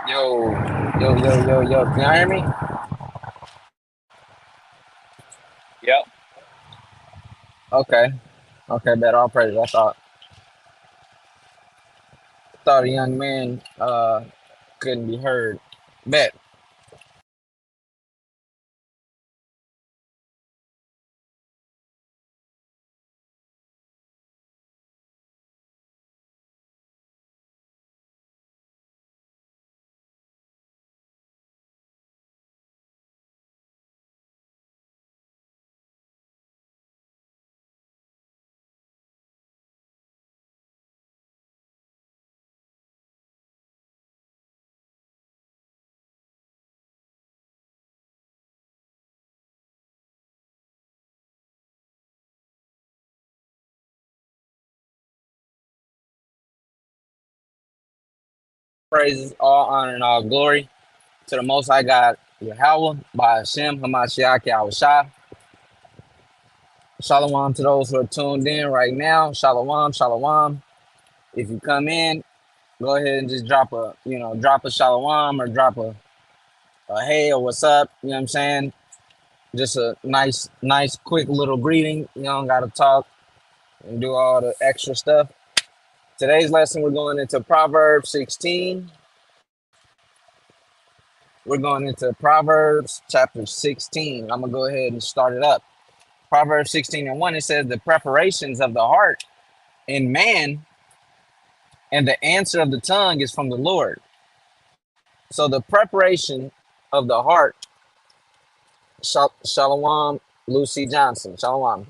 Yo, yo. Can y'all hear me? Yep. Okay. Okay, better. All praise. I thought a young man couldn't be heard. Bet. Praises, all honor, and all glory to the Most High God, Yahweh, by Hashem, Hamashiach, Yahushua. Shalom to those who are tuned in right now. Shalom, shalom. If you come in, go ahead and just drop a shalom or drop a hey or what's up. You know what I'm saying? Just a nice, quick little greeting. You don't got to talk and do all the extra stuff. Today's lesson, we're going into Proverbs 16. We're going into Proverbs chapter 16. I'm going to go ahead and start it up. Proverbs 16 and 1, it says, the preparations of the heart in man and the answer of the tongue is from the Lord. So the preparation of the heart, Shalom, Lucy Johnson, Shalom.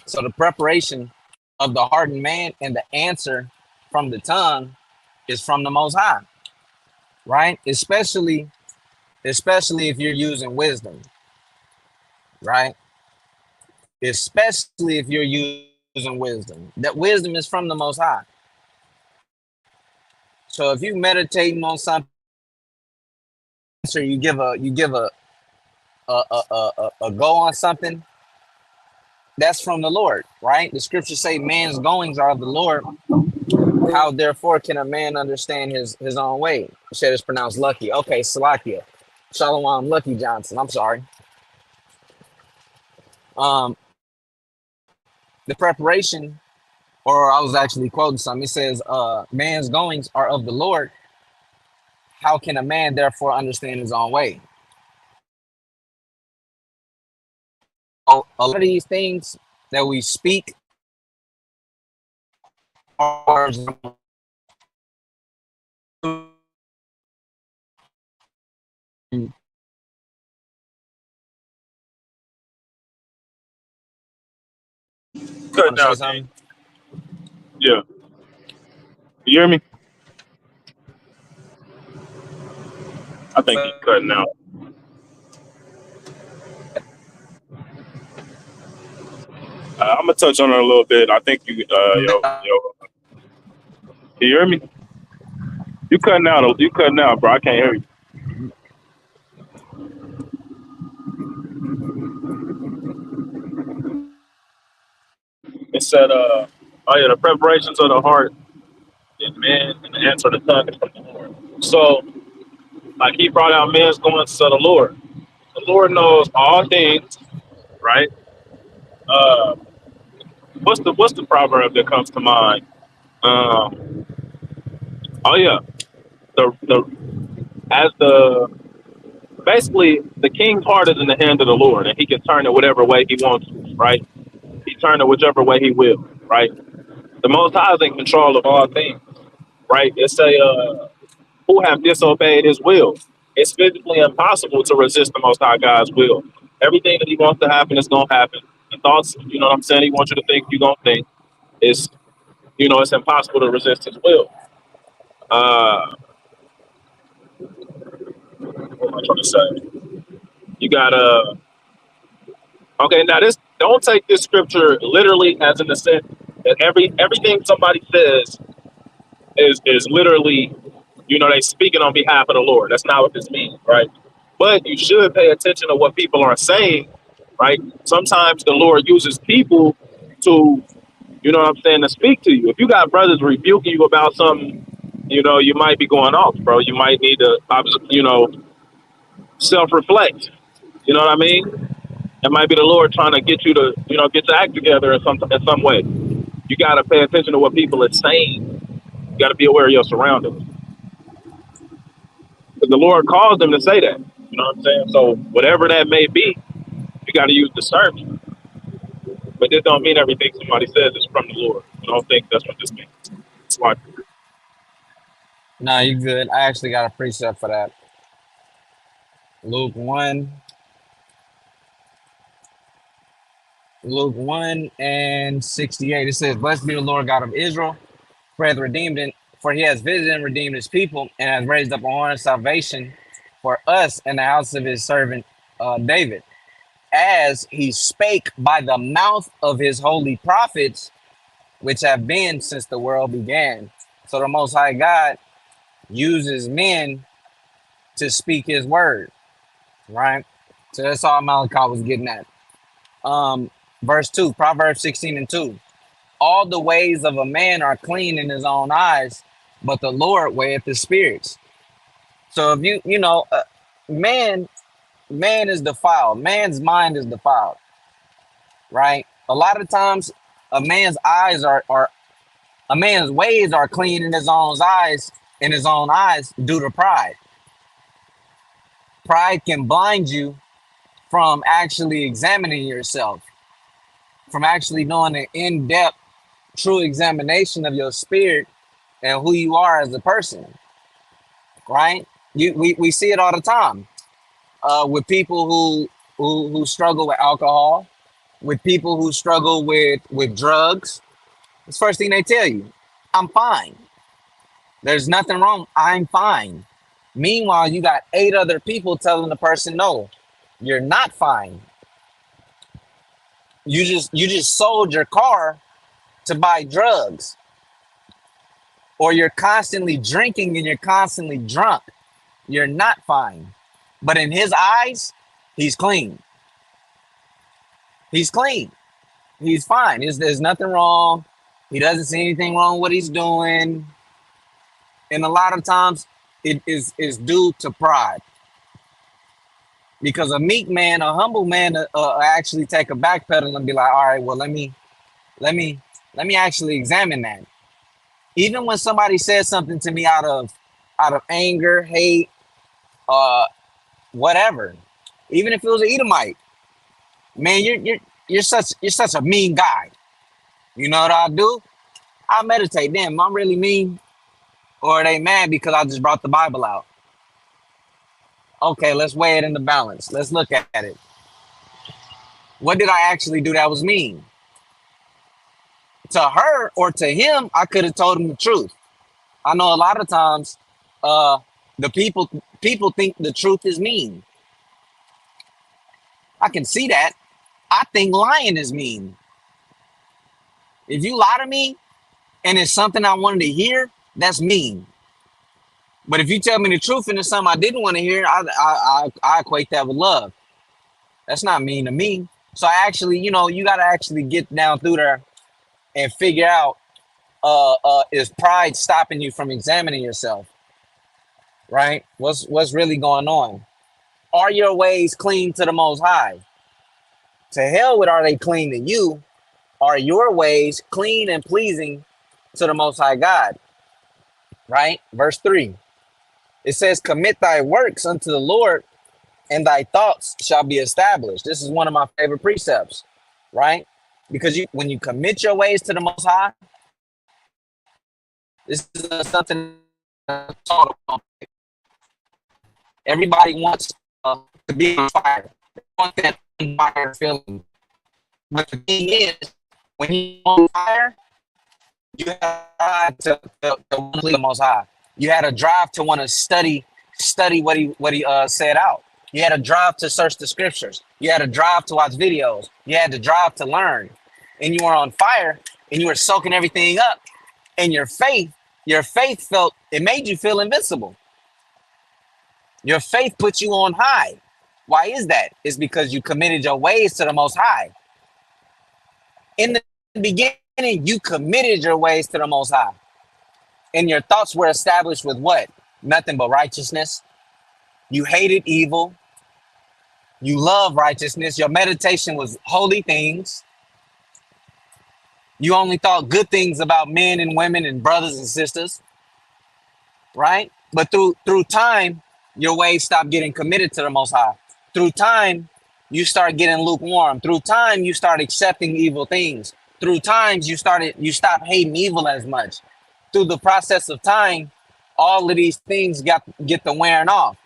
So the preparation of the heart in man and the answer from the tongue is from the Most High, right? Especially if you're using wisdom, right? Especially if you're using wisdom. That wisdom is from the Most High. So if you meditating on something, or you give a go on something, that's from the Lord, right? The scriptures say man's goings are of the Lord. How therefore can a man understand his own way? You said it's pronounced lucky. Okay, Salakia. Shalom, Lucky Johnson. I'm sorry. Um, the preparation, or I was actually quoting something. It says, man's goings are of the Lord. How can a man therefore understand his own way? A lot of these things that we speak are Cutting want to say out, King. something? Yeah. You hear me? I think he's cutting out. I'm gonna touch on it a little bit. I think can you hear me? You cutting out. You cutting out, bro. I can't hear you. It said, oh yeah, the preparations of the heart is man, and the answer of the tongue is from the Lord. So, like he brought out man's going to the Lord. The Lord knows all things, right? Uh, what's the proverb that comes to mind? Um, oh yeah, the as the basically the king's heart is in the hand of the Lord, and he can turn it whatever way he wants, right? He turn it whichever way he will, right? The Most High is in control of all things, right? It's who have disobeyed his will. It's physically impossible to resist the Most High God's will. Everything that he wants to happen is going to happen. The thoughts, you know what I'm saying, he wants you to think, you're going to think. It's, it's impossible to resist his will. What am I trying to say? You got okay, now this, don't take this scripture literally as in the sense that everything somebody says is literally, they speaking on behalf of the Lord. That's not what this means, right? But you should pay attention to what people are saying, right? Sometimes the Lord uses people to, to speak to you. If you got brothers rebuking you about something, You know, you might be going off, bro. You might need to, self-reflect. You know what I mean? It might be the Lord trying to get you to, get your act together in some way. You got to pay attention to what people are saying. You got to be aware of your surroundings. Because the Lord calls them to say that. You know what I'm saying? So whatever that may be, you got to use discernment. But this don't mean everything somebody says is from the Lord. I don't think that's what this means. That's why. No, you good. I actually got a precept for that. Luke 1, Luke 1 and 68. It says, "Blessed be the Lord God of Israel, for he has visited and redeemed his people, and has raised up a horn of salvation for us in the house of his servant David, as he spake by the mouth of his holy prophets, which have been since the world began." So the Most High God uses men to speak his word, right? So that's all Malachi was getting at. Verse 2, Proverbs 16 and 2. "All the ways of a man are clean in his own eyes, but the Lord weigheth the spirits." So if man, man is defiled. Man's mind is defiled, right? A lot of times, a man's eyes are a man's ways are clean in his own eyes, due to pride. Pride can blind you from actually examining yourself, from actually doing an in-depth, true examination of your spirit and who you are as a person, right? We see it all the time with people who struggle with alcohol, with people who struggle with drugs. It's the first thing they tell you: "I'm fine. There's nothing wrong. I'm fine." Meanwhile, you got 8 other people telling the person, "No, you're not fine. You just sold your car to buy drugs, or you're constantly drinking and you're constantly drunk. You're not fine." But in his eyes, he's clean. He's clean. He's fine. There's nothing wrong. He doesn't see anything wrong with what he's doing. And a lot of times it is due to pride. Because a meek man, a humble man, actually take a back pedal and be like, "All right, well, let me, let me actually examine that." Even when somebody says something to me out of anger, hate, uh, whatever, even if it was an Edomite, man, you're such a mean guy. You know what I do? I meditate. Damn, am I really mean, or are they mad because I just brought the Bible out? Okay, let's weigh it in the balance. Let's look at it. What did I actually do that was mean? To her or to him, I could have told him the truth. I know a lot of times, uh, the people think the truth is mean. I can see that. I think lying is mean. If you lie to me and it's something I wanted to hear, that's mean. But if you tell me the truth and it's something I didn't want to hear, I equate that with love. That's not mean to me. So I actually, you got to actually get down through there and figure out, is pride stopping you from examining yourself, right? What's really going on? Are your ways clean to the Most High? To hell with, are they clean to you? Are your ways clean and pleasing to the Most High God? Right? Verse 3. It says, "Commit thy works unto the Lord, and thy thoughts shall be established." This is one of my favorite precepts, right? Because when you commit your ways to the Most High, this is something everybody wants to be on fire. They want that fire feeling. But the thing is, when you're on fire, you have to please the Most High. You had a drive to want to study what he said out. You had a drive to search the scriptures. You had a drive to watch videos. You had the drive to learn, and you were on fire, and you were soaking everything up. And your faith felt, it made you feel invincible. Your faith put you on high. Why is that? It's because you committed your ways to the Most High. In the beginning, you committed your ways to the Most High. And your thoughts were established with what? Nothing but righteousness. You hated evil. You love righteousness. Your meditation was holy things. You only thought good things about men and women and brothers and sisters, right? But through time, your ways stopped getting committed to the Most High. Through time, you start getting lukewarm. Through time, you start accepting evil things. Through times, you stop hating evil as much. Through the process of time, all of these things get the wearing off.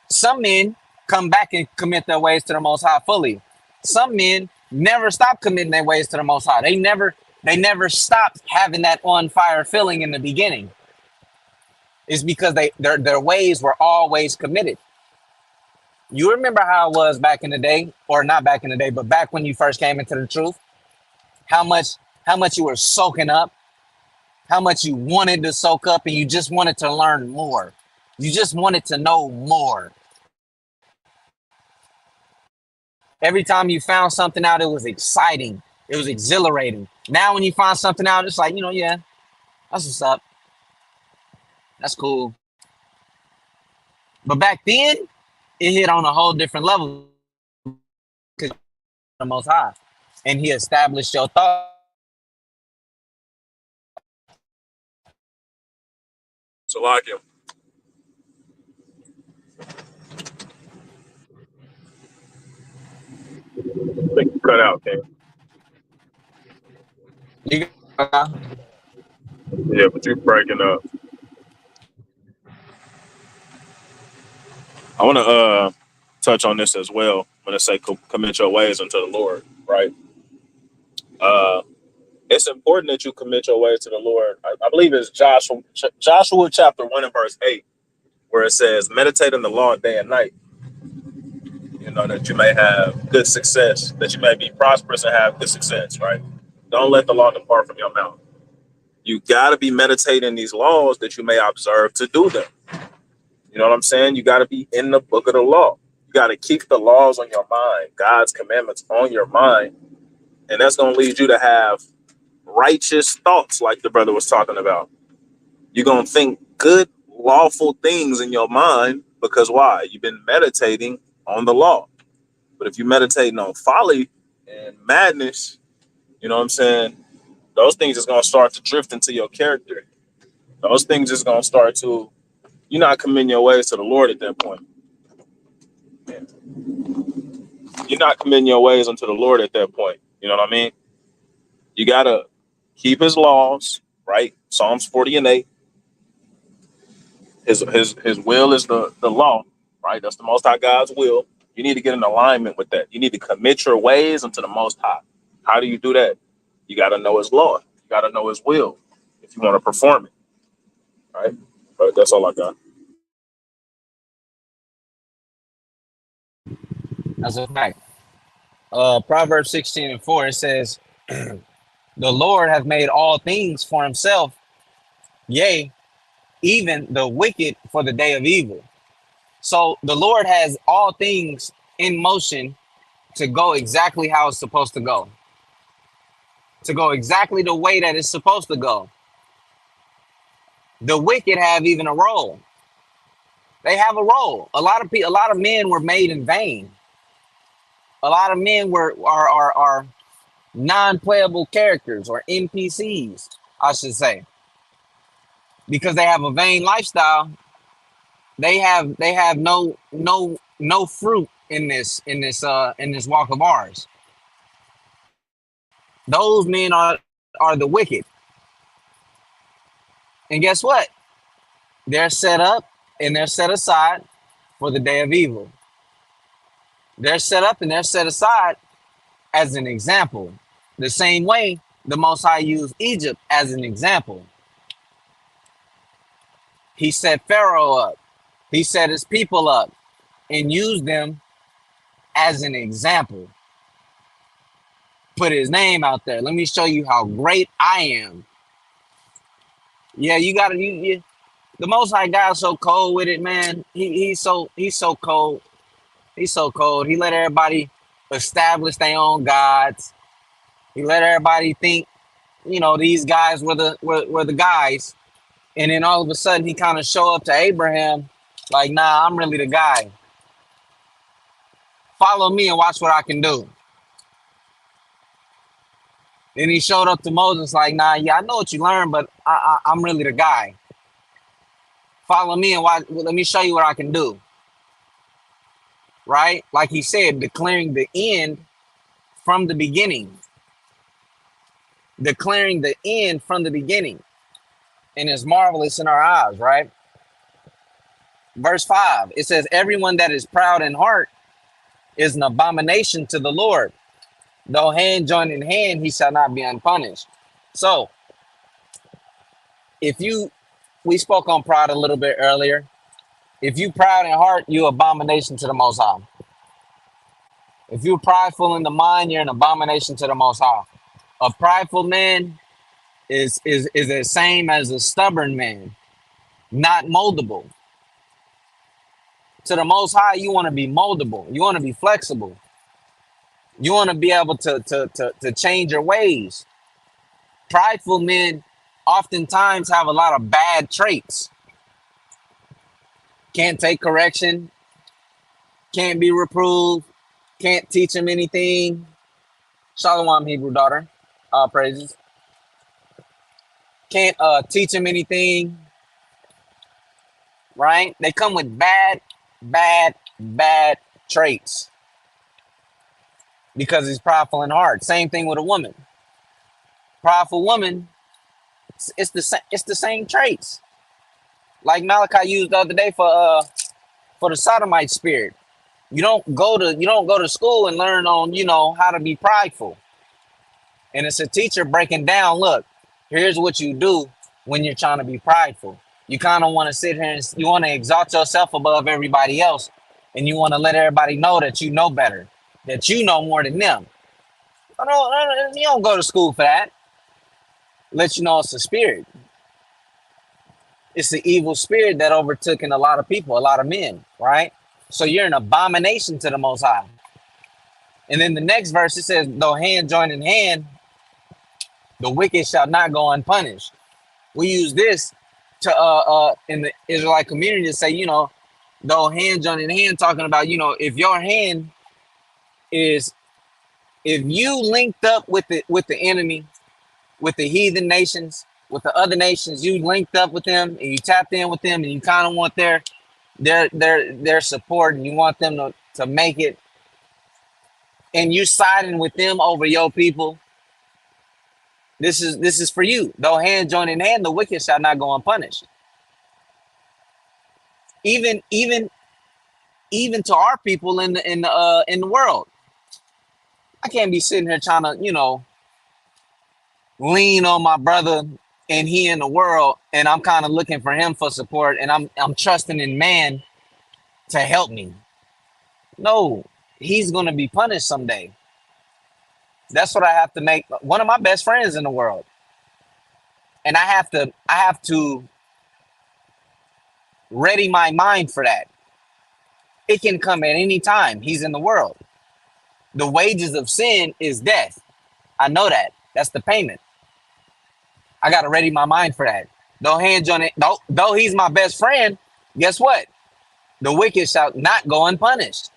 Some men come back and commit their ways to the Most High fully. Some men never stop committing their ways to the Most High. They never stopped having that on fire feeling in the beginning. It's because their ways were always committed. You remember how it was back in the day, or not back in the day, but back when you first came into the truth, how much you were soaking up, how much you wanted to soak up, and you just wanted to learn more. You just wanted to know more. Every time you found something out, it was exciting. It was exhilarating. Now when you find something out, it's like, yeah, that's what's up. That's cool. But back then, it hit on a whole different level because the Most High. And he established your thought. So like him. I think you cut out, King. You Yeah, but you're breaking up. I want to touch on this as well when I say commit your ways unto the Lord, right? Uh, it's important that you commit your ways to the Lord. I believe it's Joshua chapter 1 and verse 8, where it says, meditate on the law day and night, that you may have good success, that you may be prosperous and have good success, right? Don't let the law depart from your mouth. You got to be meditating these laws that you may observe to do them. You know what I'm saying? You got to be in the book of the law. You got to keep the laws on your mind, God's commandments on your mind. And that's going to lead you to have righteous thoughts, like the brother was talking about. You're going to think good, lawful things in your mind because why? You've been meditating on the law. But if you're meditating on folly and madness, you know what I'm saying? Those things is going to start to drift into your character. Those things is going to start to, you're not committing your ways to the Lord at that point. You're not committing your ways unto the Lord at that point. You know what I mean? You got to keep his laws, right? Psalms 40 and 8. His will is the law, right? That's the Most High God's will. You need to get in alignment with that. You need to commit your ways unto the Most High. How do you do that? You got to know his law. You got to know his will if you want to perform it, right? But that's all I got. That's a fact. Proverbs 16 and 4, it says, the Lord hath made all things for himself, yea, even the wicked for the day of evil. So the Lord has all things in motion to go exactly how it's supposed to go exactly the way that it's supposed to go. The wicked have even a role. They have a role. A lot of men were made in vain. A lot of men are non-playable characters or NPCs, I should say, because they have a vain lifestyle. They have no fruit in this walk of ours. Those men are the wicked. And guess what? They're set up and they're set aside for the day of evil. They're set up and they're set aside as an example. The same way the Most High used Egypt as an example. He set Pharaoh up. He set his people up and used them as an example. Put his name out there. Let me show you how great I am. Yeah, you gotta the Most High God's so cold with it, man. He's so cold. He's so cold. He let everybody establish their own gods. He let everybody think, these guys were the guys. And then all of a sudden he kind of show up to Abraham like, nah, I'm really the guy. Follow me and watch what I can do. Then he showed up to Moses like, nah, yeah, I know what you learned, but I'm really the guy. Follow me and watch, let me show you what I can do. Right? Like he said, declaring the end from the beginning. Declaring the end from the beginning. And it's marvelous in our eyes, right? Verse 5, it says, everyone that is proud in heart is an abomination to the Lord. Though hand join in hand, he shall not be unpunished. So, we spoke on pride a little bit earlier. If you proud in heart, you abomination to the Most High. If you're prideful in the mind, you're an abomination to the Most High. A prideful man is the same as a stubborn man, not moldable. To the Most High, you want to be moldable. You want to be flexible. You want to be able to change your ways. Prideful men oftentimes have a lot of bad traits. Can't take correction, can't be reproved, can't teach him anything. Shalom, Hebrew daughter. All praises. Can't teach him anything. Right? They come with bad traits because he's prideful in heart. Same thing with a woman. Prideful woman, it's the same traits. Like Malachi used the other day for the sodomite spirit. You don't go to school and learn on, how to be prideful. And it's a teacher breaking down, look, here's what you do when you're trying to be prideful. You kind of want to sit here and you want to exalt yourself above everybody else. And you want to let everybody know that you know better, that you know more than them. You don't go to school for that. Let you know it's a spirit. It's the evil spirit that overtook in a lot of people, a lot of men, right? So you're an abomination to the Most High. And then the next verse, it says, though hand join in hand, the wicked shall not go unpunished. We use this to in the Israelite community to say, though hand join in hand, talking about, if your hand is, if you linked up with the enemy, with the heathen nations, with the other nations, you linked up with them and you tapped in with them and you kind of want their support and you want them to make it, and you siding with them over your people. This is for you. Though hand join in hand, the wicked shall not go unpunished. Even to our people in the world. I can't be sitting here trying to, lean on my brother and he in the world, and I'm kind of looking for him for support, and I'm trusting in man to help me. No, he's gonna be punished someday. That's what I have to make one of my best friends in the world. And I have to ready my mind for that. It can come at any time. He's in the world. The wages of sin is death. I know that. That's the payment. I got to ready my mind for that. Though hands on it, though he's my best friend, guess what? The wicked shall not go unpunished.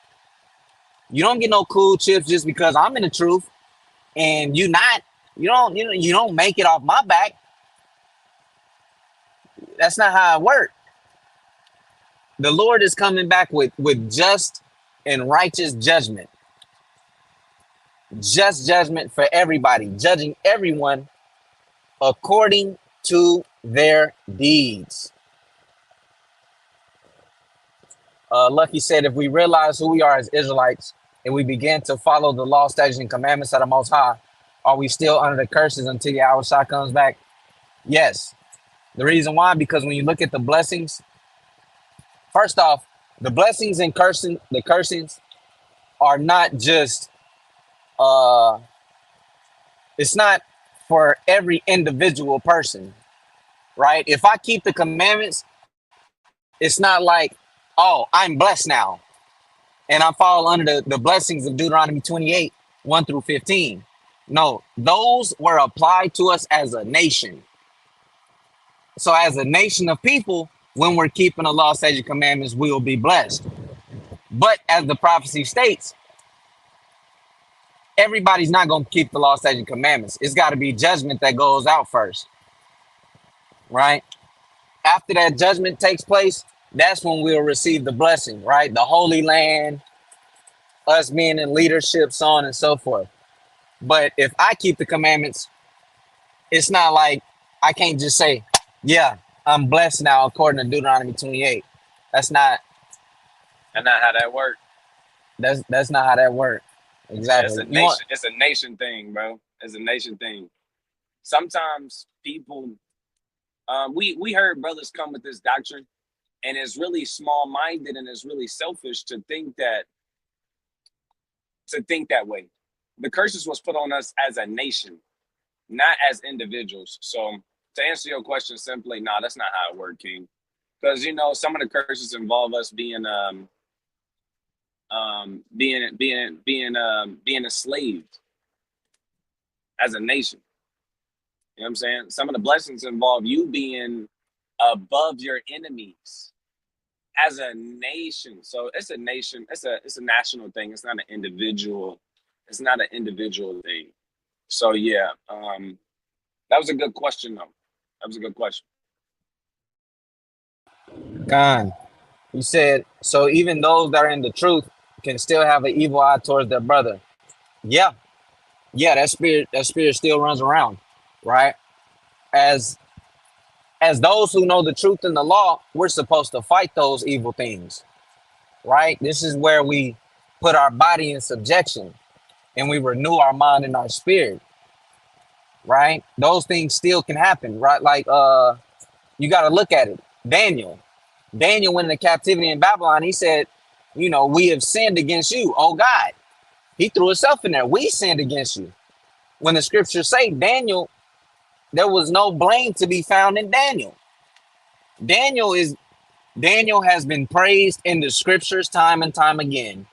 You don't get no cool chips just because I'm in the truth and you not. You don't make it off my back. That's not how it works. The Lord is coming back with just and righteous judgment. Just judgment for everybody, judging everyone according to their deeds. Lucky said, if we realize who we are as Israelites and we begin to follow the law, statutes, and commandments of the Most High, are we still under the curses until Yahushua comes back? Yes. The reason why, because when you look at the blessings, first off, the blessings and the cursings are not just, it's not for every individual person, right? If I keep the commandments, it's not like, oh, I'm blessed now, and I fall under the blessings of Deuteronomy 28, 1 through 15. No, those were applied to us as a nation. So as a nation of people, when we're keeping the law, statutes, commandments, we will be blessed. But as the prophecy states, everybody's not going to keep the law, statutes, commandments. It's got to be judgment that goes out first, right? After that judgment takes place, that's when we'll receive the blessing, right? The Holy Land, us being in leadership, so on and so forth. But if I keep the commandments, it's not like I can't just say, yeah, I'm blessed now according to Deuteronomy 28. That's not And not how that works. that's not how that works. Yeah, it's Exactly. a You want nation. It's a nation thing, bro. It's a nation thing. Sometimes people, we heard brothers come with this doctrine, and it's really small minded and it's really selfish to think that way. The curses was put on us as a nation, not as individuals. So to answer your question simply, no, that's not how it worked, King. Because some of the curses involve us being enslaved as a nation. You know what I'm saying? Some of the blessings involve you being above your enemies as a nation. So it's a nation. It's a national thing. It's not an individual. It's not an individual thing. So yeah, that was a good question though. That was a good question. God. You said so even those that are in the truth can still have an evil eye towards their brother. Yeah. Yeah, that spirit still runs around, right? As as those who know the truth in the law, we're supposed to fight those evil things, right? This is where we put our body in subjection and we renew our mind and our spirit, right? Those things still can happen, right? Like you got to look at it. Daniel went into captivity in Babylon. He said, we have sinned against you, oh God. He threw himself in there. We sinned against you. When the scriptures say Daniel, there was no blame to be found in Daniel. Daniel is Daniel has been praised in the scriptures time and time again.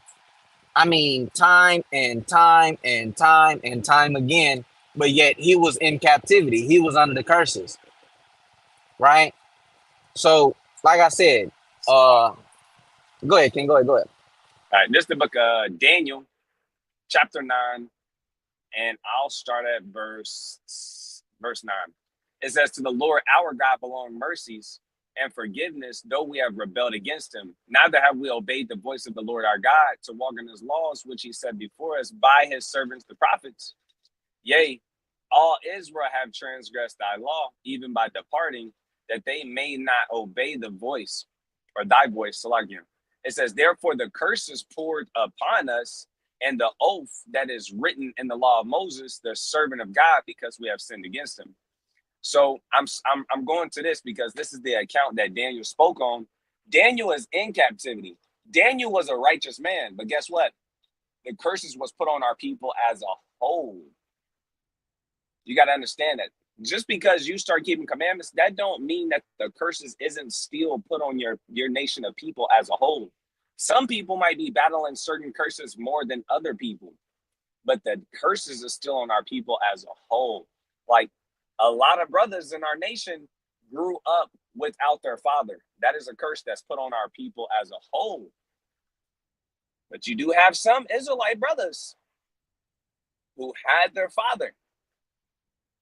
I mean, time and time and time and time again. But yet he was in captivity. He was under the curses, right? So, like I said, uh, go ahead, King. Go ahead. Go ahead. All right, this is the book of Daniel, chapter 9, and I'll start at verse 9. It says, "To the Lord our God belong mercies and forgiveness, though we have rebelled against him. Neither have we obeyed the voice of the Lord our God to walk in his laws, which he set before us by his servants the prophets. Yea, all Israel have transgressed thy law, even by departing, that they may not obey the voice or thy voice." Salakia. It says, "Therefore the curse is poured upon us, and the oath that is written in the law of Moses, the servant of God, because we have sinned against him." So I'm going to this because this is the account that Daniel spoke on. Daniel is in captivity. Daniel was a righteous man, but guess what? The curses was put on our people as a whole. You got to understand that. Just because you start keeping commandments, that don't mean that the curses isn't still put on your nation of people as a whole. Some people might be battling certain curses more than other people, but the curses are still on our people as a whole. Like a lot of brothers in our nation grew up without their father. That is a curse that's put on our people as a whole. But you do have some Israelite brothers who had their father.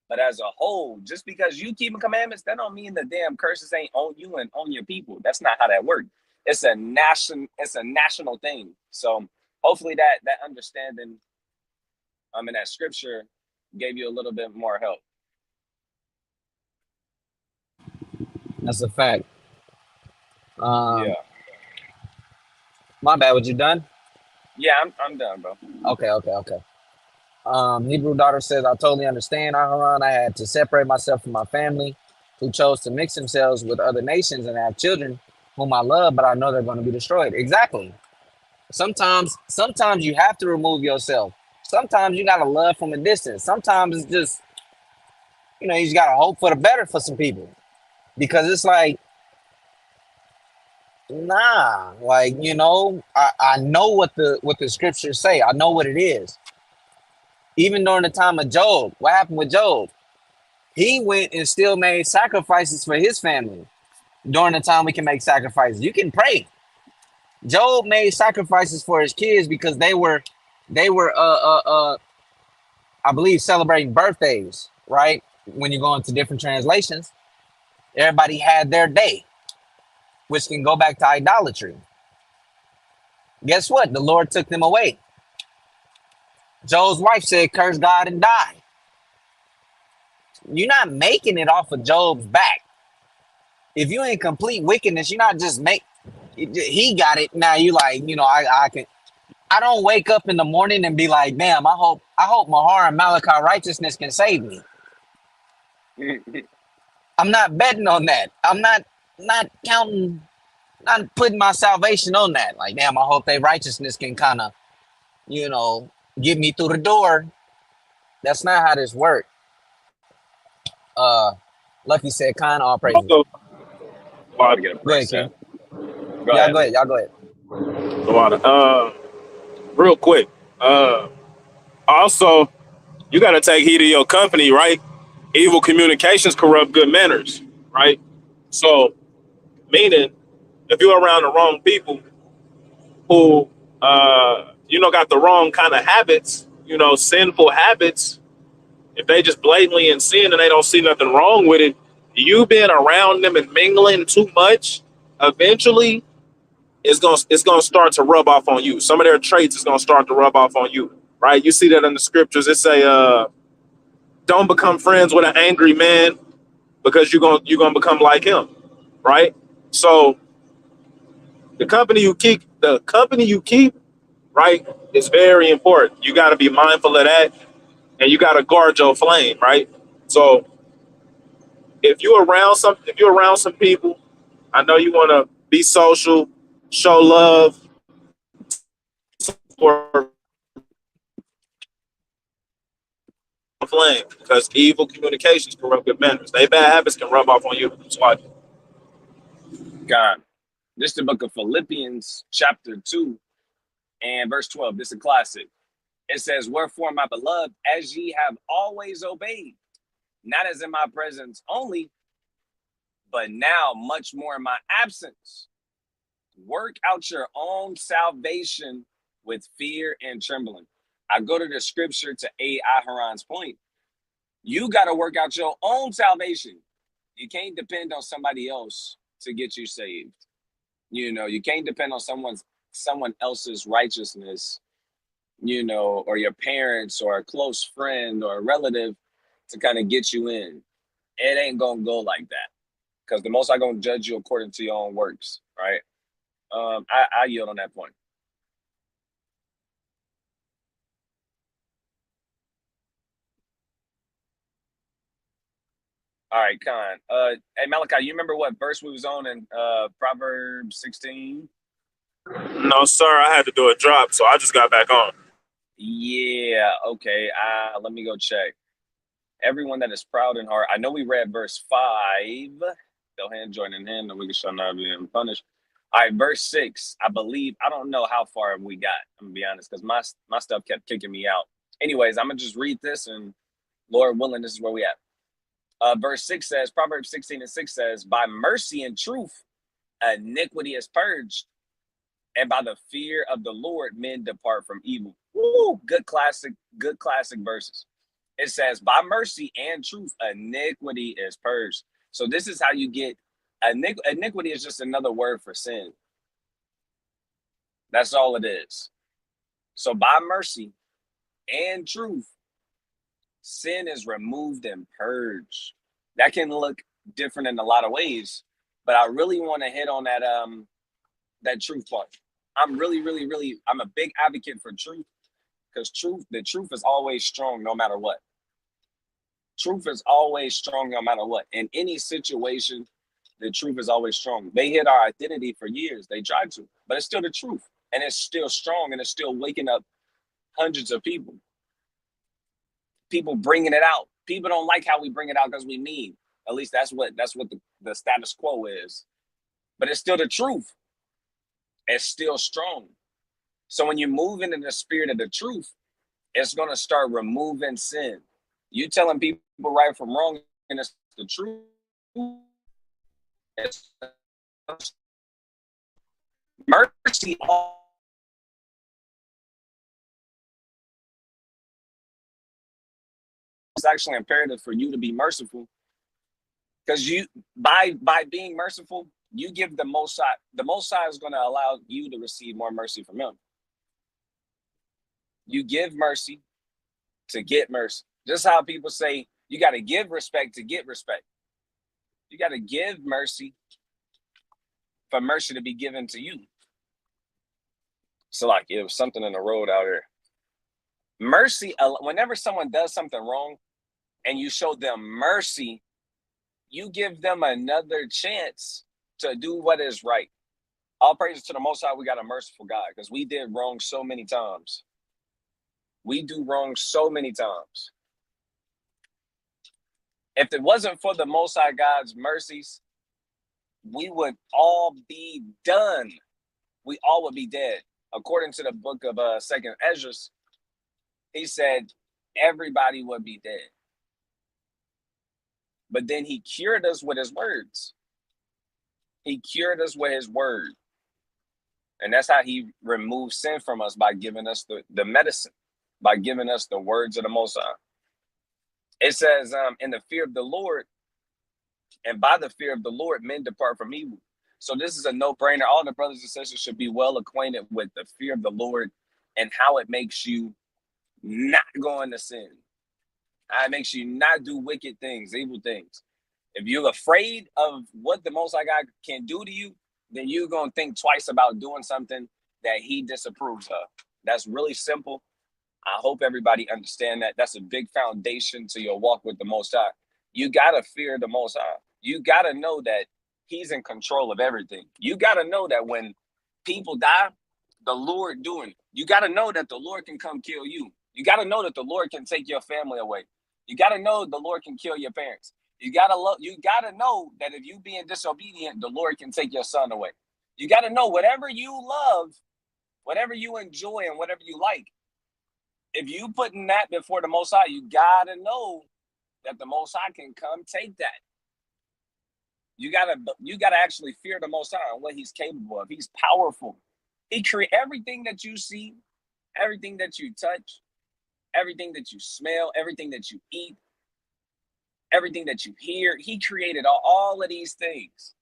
But as a whole, just because you keeping commandments, that don't mean the damn curses ain't on you and on your people. That's not how that works. It's a national thing. So hopefully that understanding in that scripture gave you a little bit more help. That's a fact. Um, Yeah. my bad. Was you done? Yeah, I'm done, bro. Okay. Hebrew daughter says, I totally understand, Aharon. I had to separate myself from my family who chose to mix themselves with other nations and have children whom I love, but I know they're going to be destroyed. Exactly. Sometimes you have to remove yourself. Sometimes you got to love from a distance. Sometimes it's just, you just got to hope for the better for some people because it's like, nah, like, I know what the scriptures say. I know what it is. Even during the time of Job, what happened with Job? He went and still made sacrifices for his family during the time we can make sacrifices. You can pray. Job made sacrifices for his kids because they were I believe celebrating birthdays, right? When you go into different translations, everybody had their day, which can go back to idolatry. Guess what? The Lord took them away. Job's wife said, curse God and die. You're not making it off of Job's back. If you in complete wickedness, you're not just he got it. Now you like, I don't wake up in the morning and be like, damn, I hope Mahar and Malachi righteousness can save me. I'm not betting on that. I'm not counting, not putting my salvation on that. Like, damn, I hope their righteousness can kind of, get me through the door. That's not how this works. Uh, Lucky said, kind all praises. Also, I'm gonna get a Go ahead, precept. King. Go Y'all ahead. go ahead. Y'all go ahead. real quick. Also, you got to take heed of your company, right? Evil communications corrupt good manners, right? So, meaning, if you're around the wrong people who, got the wrong kind of habits, sinful habits, if they just blatantly in sin and they don't see nothing wrong with it, you being around them and mingling too much, eventually it's gonna start to rub off on you. Some of their traits is gonna start to rub off on you, right? You see that in the scriptures. It say, "Don't become friends with an angry man because you're gonna become like him," right? So the company you keep, right, is very important. You got to be mindful of that, and you got to guard your flame, right? So if you're around some people, I know you want to be social, show love, or flame, because evil communications corrupt good manners. They bad habits can rub off on you. So God. This is the book of Philippians, chapter 2, and verse 12. This is a classic. It says, wherefore, my beloved, as ye have always obeyed, not as in my presence only, but now much more in my absence, work out your own salvation with fear and trembling. I go to the scripture to aid Aharon's point. You got to work out your own salvation. You can't depend on somebody else to get you saved. You can't depend on someone else's righteousness, or your parents or a close friend or a relative to kind of get you in. It ain't gonna go like that, because the Most High gonna judge you according to your own works, right? I yield on that point. All right, Khan. Hey Malachi, you remember what verse we was on in Proverbs 16? no, sir, I had to do a drop, so I just got back on. Yeah, okay. Let me go check. Everyone that is proud in heart. I know we read verse 5. They'll hand joining him, and we shall not be punished. All right, verse 6. I believe, I don't know how far we got. I'm gonna be honest, because my stuff kept kicking me out. Anyways, I'm gonna just read this, and Lord willing, this is where we at. Verse 6 says, Proverbs 16:6 says, by mercy and truth, iniquity is purged, and by the fear of the Lord, men depart from evil. Woo, good classic verses. It says, by mercy and truth, iniquity is purged. So this is how you get iniquity is just another word for sin. That's all it is. So by mercy and truth, sin is removed and purged. That can look different in a lot of ways, but I really want to hit on that truth part. I'm I'm a big advocate for truth, because the truth is always strong no matter what. Truth is always strong no matter what. In any situation, the truth is always strong. They hid our identity for years. They tried to, but it's still the truth. And it's still strong, and it's still waking up hundreds of people. People bringing it out. People don't like how we bring it out because we mean. At least that's what the status quo is. But it's still the truth. It's still strong. So when you move into the spirit of the truth, it's going to start removing sin. You telling people right from wrong us the truth. Mercy is actually imperative for you to be merciful, because you by being merciful, you give the Most High. The Most High is going to allow you to receive more mercy from Him. You give mercy to get mercy. Just how people say you got to give respect to get respect. You got to give mercy for mercy to be given to you. So, like, it was something in the road out here. Mercy, whenever someone does something wrong and you show them mercy, you give them another chance to do what is right. All praises to the Most High. We got a merciful God, because we did wrong so many times. We do wrong so many times. If it wasn't for the Most High God's mercies, we would all be done. We all would be dead. According to the book of Second Ezra, he said everybody would be dead. But then he cured us with his words. He cured us with his word. And that's how he removed sin from us, by giving us the medicine, by giving us the words of the Most High. It says, in the fear of the Lord, and by the fear of the Lord, men depart from evil. So this is a no-brainer. All the brothers and sisters should be well acquainted with the fear of the Lord and how it makes you not go into sin. How it makes you not do wicked things, evil things. If you're afraid of what the Most High God can do to you, then you're going to think twice about doing something that he disapproves of. That's really simple. I hope everybody understand that. That's a big foundation to your walk with the Most High. You got to fear the Most High. You got to know that he's in control of everything. You got to know that when people die, the Lord doing it. You got to know that the Lord can come kill you. You got to know that the Lord can take your family away. You got to know the Lord can kill your parents. You got to know that if you being disobedient, the Lord can take your son away. You got to know whatever you love, whatever you enjoy, and whatever you like, if you putting that before the Most High, you got to know that the Most High can come take that. You gotta actually fear the Most High and what he's capable of. He's powerful. He create everything that you see, everything that you touch, everything that you smell, everything that you eat, everything that you hear. He created all of these things.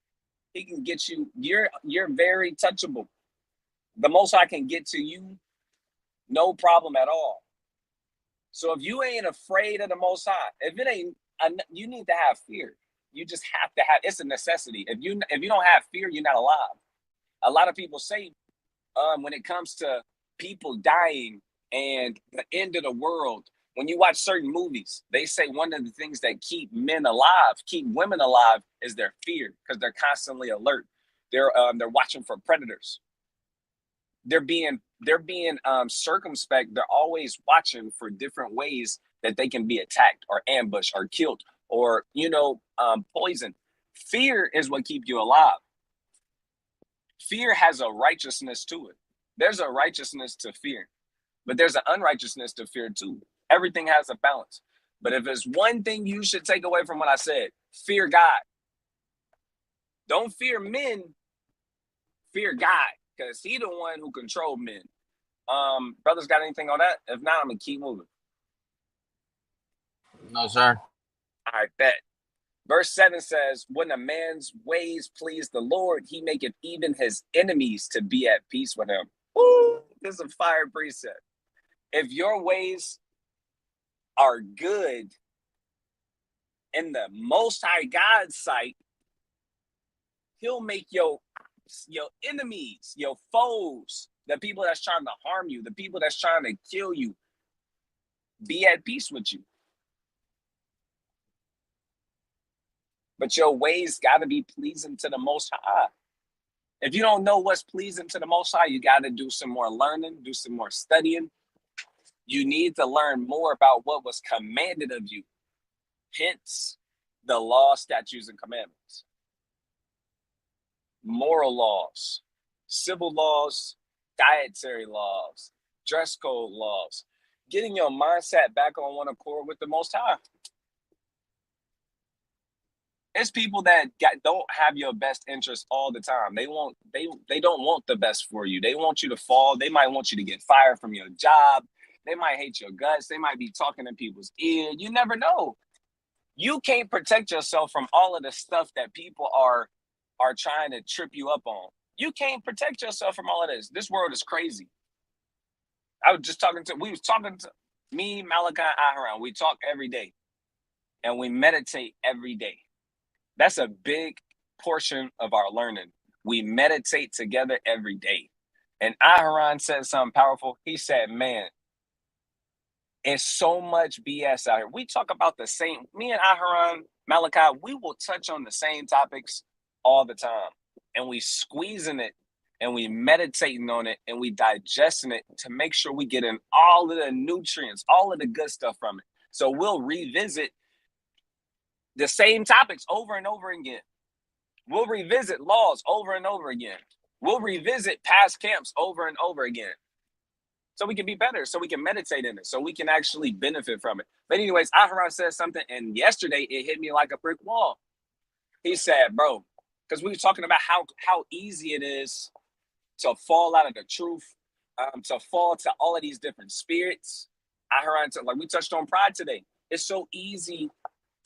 He can get you. You're very touchable. The Most High can get to you, no problem at all. So if you ain't afraid of the Most High, if it ain't, you need to have fear. You just have to have. It's a necessity. If you don't have fear, you're not alive. A lot of people say, when it comes to people dying and the end of the world, when you watch certain movies, they say one of the things that keep men alive, keep women alive, is their fear, because they're constantly alert. They're watching for predators. They're being circumspect. They're always watching for different ways that they can be attacked or ambushed or killed or poisoned. Fear is what keeps you alive. Fear has a righteousness to it. There's a righteousness to fear, but there's an unrighteousness to fear too. Everything has a balance. But if there's one thing you should take away from what I said, fear God. Don't fear men, fear God, because he the one who controls men. Brothers got anything on that? If not, I'm gonna keep moving. No, sir. All right, bet. Verse 7 says, when a man's ways please the Lord, he maketh even his enemies to be at peace with him. Woo! This is a fire precept. If your ways are good in the Most High God's sight, he'll make your enemies, your foes, the people that's trying to harm you, the people that's trying to kill you, be at peace with you. But your ways got to be pleasing to the Most High. If you don't know what's pleasing to the Most High, you got to do some more learning, do some more studying. You need to learn more about what was commanded of you. Hence, the law, statutes, and commandments. Moral laws, civil laws, dietary laws, dress code laws. Getting your mindset back on one accord with the Most High. It's people that don't have your best interest all the time. They don't want the best for you. They want you to fall. They might want you to get fired from your job. They might hate your guts. They might be talking in people's ear. You never know. You can't protect yourself from all of the stuff that people are trying to trip you up on. You can't protect yourself from all of this. This world is crazy. We was talking to me, Malachi, Aharon. We talk every day and we meditate every day. That's a big portion of our learning. We meditate together every day. And Aharon said something powerful. He said, man, it's so much BS out here. We talk about the same, me and Aharon, Malachi, we will touch on the same topics all the time. And we squeezing it and we meditating on it and we digesting it to make sure we get in all of the nutrients, all of the good stuff from it. So we'll revisit the same topics over and over again. We'll revisit laws over and over again. We'll revisit past camps over and over again. So we can be better, so we can meditate in it, so we can actually benefit from it. But anyways, Aharon said something, and yesterday it hit me like a brick wall. He said, bro, because we were talking about how easy it is to fall out of the truth, to fall to all of these different spirits. Aharon, like we touched on pride today. It's so easy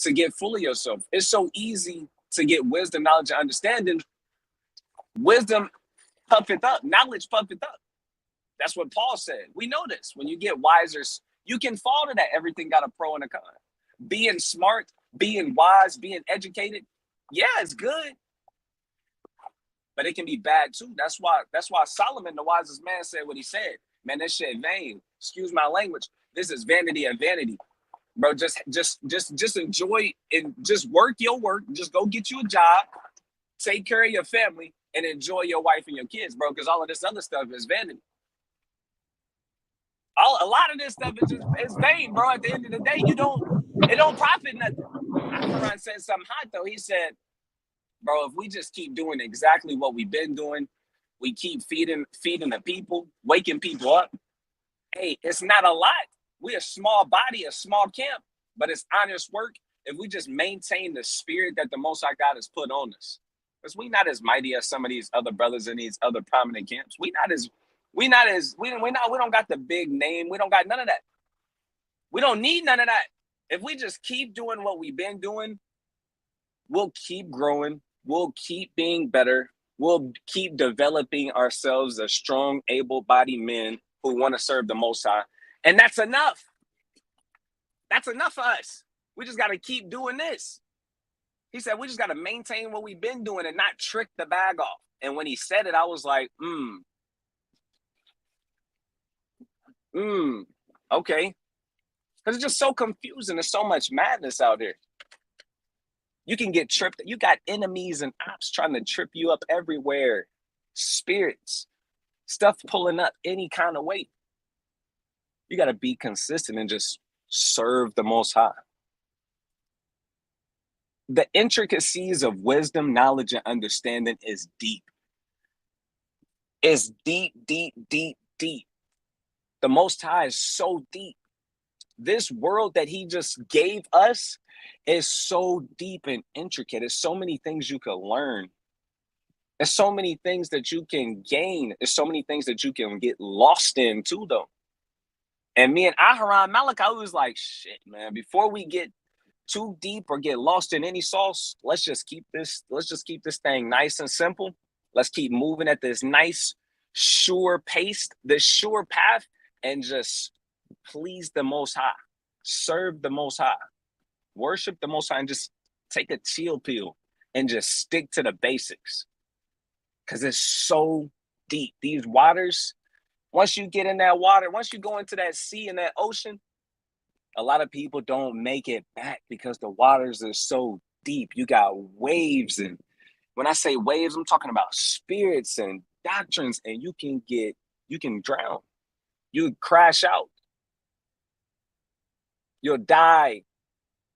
to get full of yourself. It's so easy to get wisdom, knowledge, and understanding. Wisdom puffeth up, knowledge puffeth up. That's what Paul said. We know this. When you get wiser, you can fall to that. Everything got a pro and a con. Being smart, being wise, being educated, yeah, it's good. But it can be bad too. That's why Solomon, the wisest man, said what he said. Man, this shit vain. Excuse my language. This is vanity and vanity. Bro, just enjoy and just work your work. Just go get you a job, take care of your family, and enjoy your wife and your kids, bro. Because all of this other stuff is vanity. A lot of this stuff is vain, bro. At the end of the day, it don't profit nothing. Aharon said something hot though. He said, bro, if we just keep doing exactly what we've been doing, we keep feeding the people, waking people up. Hey, it's not a lot. We're a small body, a small camp, but it's honest work if we just maintain the spirit that the Most High God has put on us. Because we not as mighty as some of these other brothers in these other prominent camps. We don't got the big name. We don't got none of that. We don't need none of that. If we just keep doing what we've been doing, we'll keep growing. We'll keep being better. We'll keep developing ourselves as strong, able-bodied men who want to serve the Most High. And that's enough. That's enough for us. We just got to keep doing this. He said, we just got to maintain what we've been doing and not trick the bag off. And when he said it, I was like, okay. Because it's just so confusing. There's so much madness out here. You can get tripped. You got enemies and ops trying to trip you up everywhere. Spirits, stuff pulling up any kind of way. You got to be consistent and just serve the Most High. The intricacies of wisdom, knowledge, and understanding is deep. It's deep, deep, deep, deep. The Most High is so deep. This world that he just gave us is so deep and intricate. There's so many things you can learn. There's so many things that you can gain. There's so many things that you can get lost in too, though. And me and Aharon Malachi was like, shit, man, before we get too deep or get lost in any sauce, let's just keep this thing nice and simple. Let's keep moving at this nice, sure pace, this sure path, and just please the Most High, serve the Most High, worship the Most High, and just take a chill pill and just stick to the basics. Because it's so deep. These waters, once you get in that water, once you go into that sea and that ocean, a lot of people don't make it back because the waters are so deep. You got waves. And when I say waves, I'm talking about spirits and doctrines, and you can drown. You crash out. You'll die.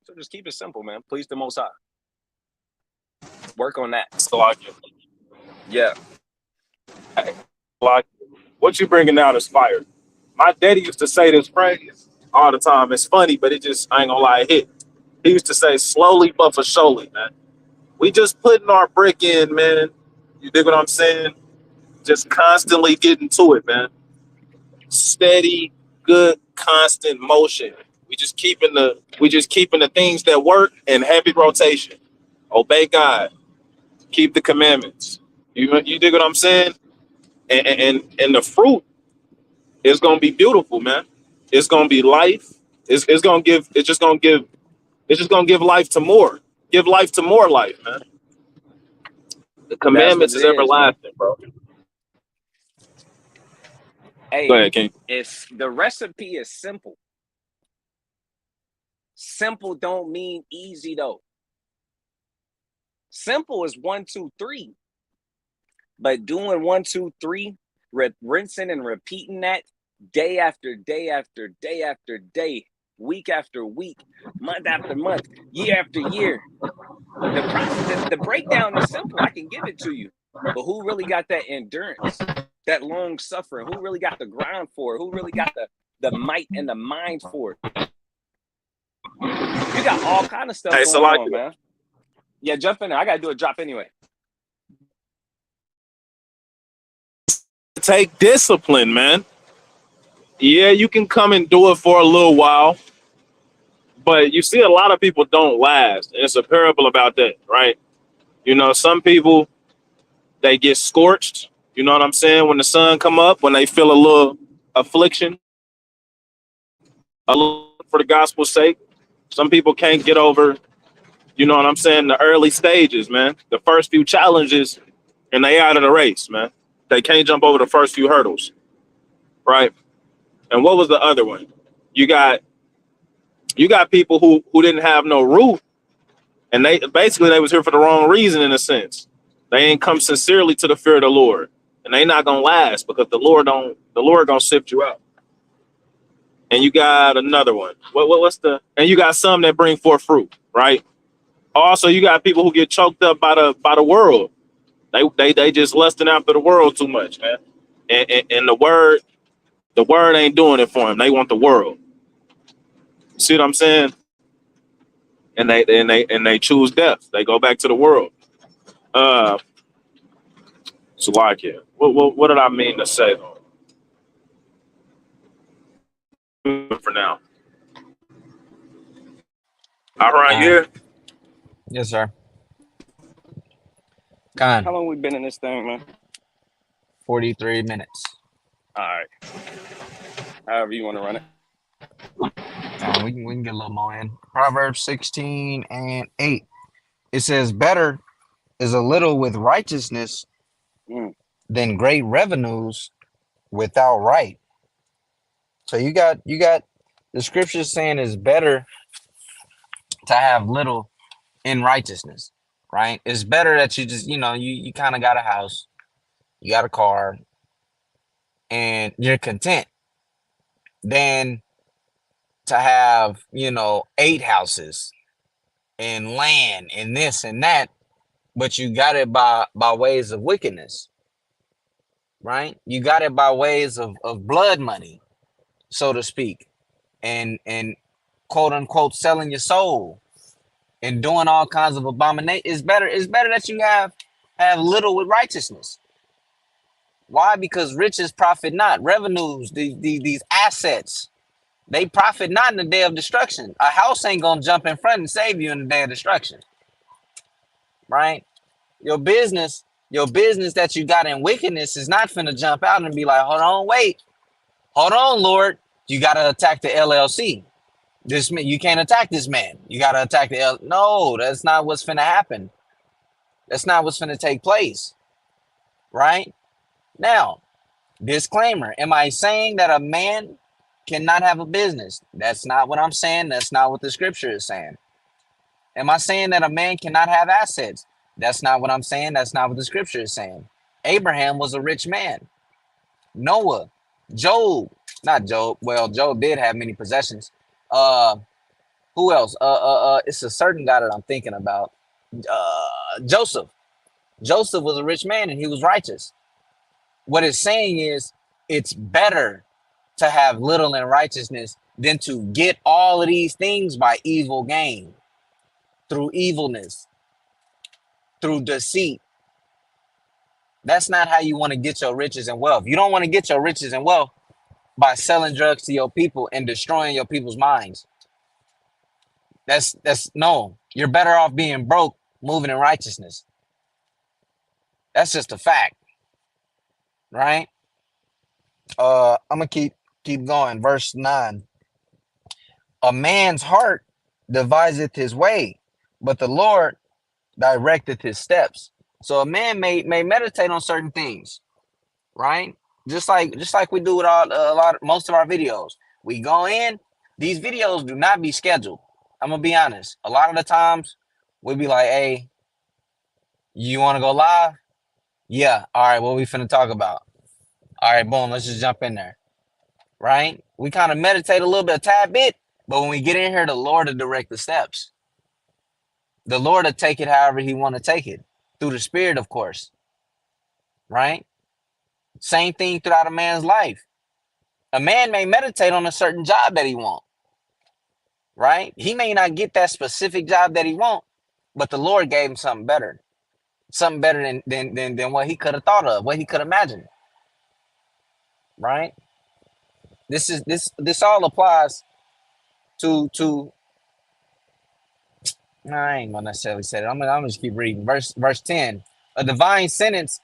So just keep it simple, man. Please the Most High. Work on that. So like, Yeah. like what you bringing out is fire. My daddy used to say this phrase all the time. It's funny, but it just, I ain't gonna lie, it hit. He used to say, slowly but for surely, man. We just putting our brick in, man. You dig what I'm saying? Just constantly getting to it, man. Steady, good, constant motion. We just keeping the things that work in heavy rotation. Obey God. Keep the commandments. You dig what I'm saying? And the fruit is gonna be beautiful, man. It's gonna be life. It's gonna give. It's just gonna give. It's just gonna give life to more. Give life to more life, man. The That's what commandments it is is, man. everlasting, bro. Go Hey, ahead, King. if the recipe is simple, simple don't mean easy though. Simple is 1, 2, 3, but doing 1, 2, 3, rinsing and repeating that day after day after day after day, week after week, month after month, year after year. The process, the breakdown is simple. I can give it to you, but who really got that endurance, that long suffering? Who really got the grind for it? Who really got the might and the mind for it? You got all kind of stuff Hey, going Salaki, on, man. Yeah, jump in there. I gotta do a drop anyway. take discipline, man. Yeah, you can come and do it for a little while, but you see, a lot of people don't last. And it's a parable about that, right? You know, some people they get scorched. You know what I'm saying? When the sun come up, when they feel a little affliction, a little for the gospel's sake. Some people can't get over. You know what I'm saying? The early stages, man. The first few challenges, and they out of the race, man. They can't jump over the first few hurdles, right? And what was the other one? You got you got people who didn't have no root, and they was here for the wrong reason in a sense. They ain't come sincerely to the fear of the Lord, and they not gonna last because the Lord gonna sift you out. And you got another one. What's the? And you got some that bring forth fruit, right? Also, you got people who get choked up by the world. They just lusting after the world too much, man. And the word ain't doing it for them. They want the world. See what I'm saying? And they choose death. They go back to the world. Uh, so like it. What did I mean to say though? For now, all right, Khan. here. Yes, sir. Khan. How long we been in this thing, man? 43 minutes. All right. However you want to run it. We can get a little more in. Proverbs 16:8. It says, "Better is a little with righteousness Mm. than great revenues without right." So you got the scripture saying it's better to have little in righteousness, right? It's better that you just, you kind of got a house, you got a car, and you're content than to have, 8 houses and land and this and that, but you got it by ways of wickedness, right? You got it by ways of blood money, so to speak, and quote unquote selling your soul and doing all kinds of abomination. It's better that you have little with righteousness. Why? Because riches profit not. Revenues, these assets, they profit not in the day of destruction. A house ain't gonna jump in front and save you in the day of destruction, right? Your business that you got in wickedness is not finna jump out and be like, hold on, wait, hold on, Lord. You gotta attack the LLC. You can't attack this man. You gotta attack the L. No, that's not what's finna happen. That's not what's finna take place, right? Now, disclaimer: am I saying that a man cannot have a business? That's not what I'm saying. That's not what the scripture is saying. Am I saying that a man cannot have assets? That's not what I'm saying. That's not what the scripture is saying. Abraham was a rich man. Noah, Job, not Job. Well, Job did have many possessions. Uh, who else? It's a certain guy that I'm thinking about. Joseph. Joseph was a rich man and he was righteous. What it's saying is it's better to have little in righteousness than to get all of these things by evil gain through evilness. through deceit. That's not how you want to get your riches and wealth. You don't want to get your riches and wealth by selling drugs to your people and destroying your people's minds. That's no. You're better off being broke, moving in righteousness. That's just a fact, right? I'm gonna keep going. Verse 9. A man's heart deviseth his way, but the Lord directeth his steps. So a man may meditate on certain things, right? Just like we do with most of our videos. We go in. These videos do not be scheduled. I'm gonna be honest. A lot of the times we'll be like, "Hey, you want to go live? Yeah. All right. What we finna talk about? All right. Boom. Let's just jump in there." Right? We kind of meditate a little bit, a tad bit, but when we get in here, the Lord will direct the steps. The Lord will take it however He want to take it, through the Spirit, of course. Right? Same thing throughout a man's life. A man may meditate on a certain job that he want. Right? He may not get that specific job that he want, but the Lord gave him something better than what he could have thought of, what he could imagine. Right? This all applies to no, I ain't gonna necessarily say that. I'm gonna just keep reading. Verse 10. A divine sentence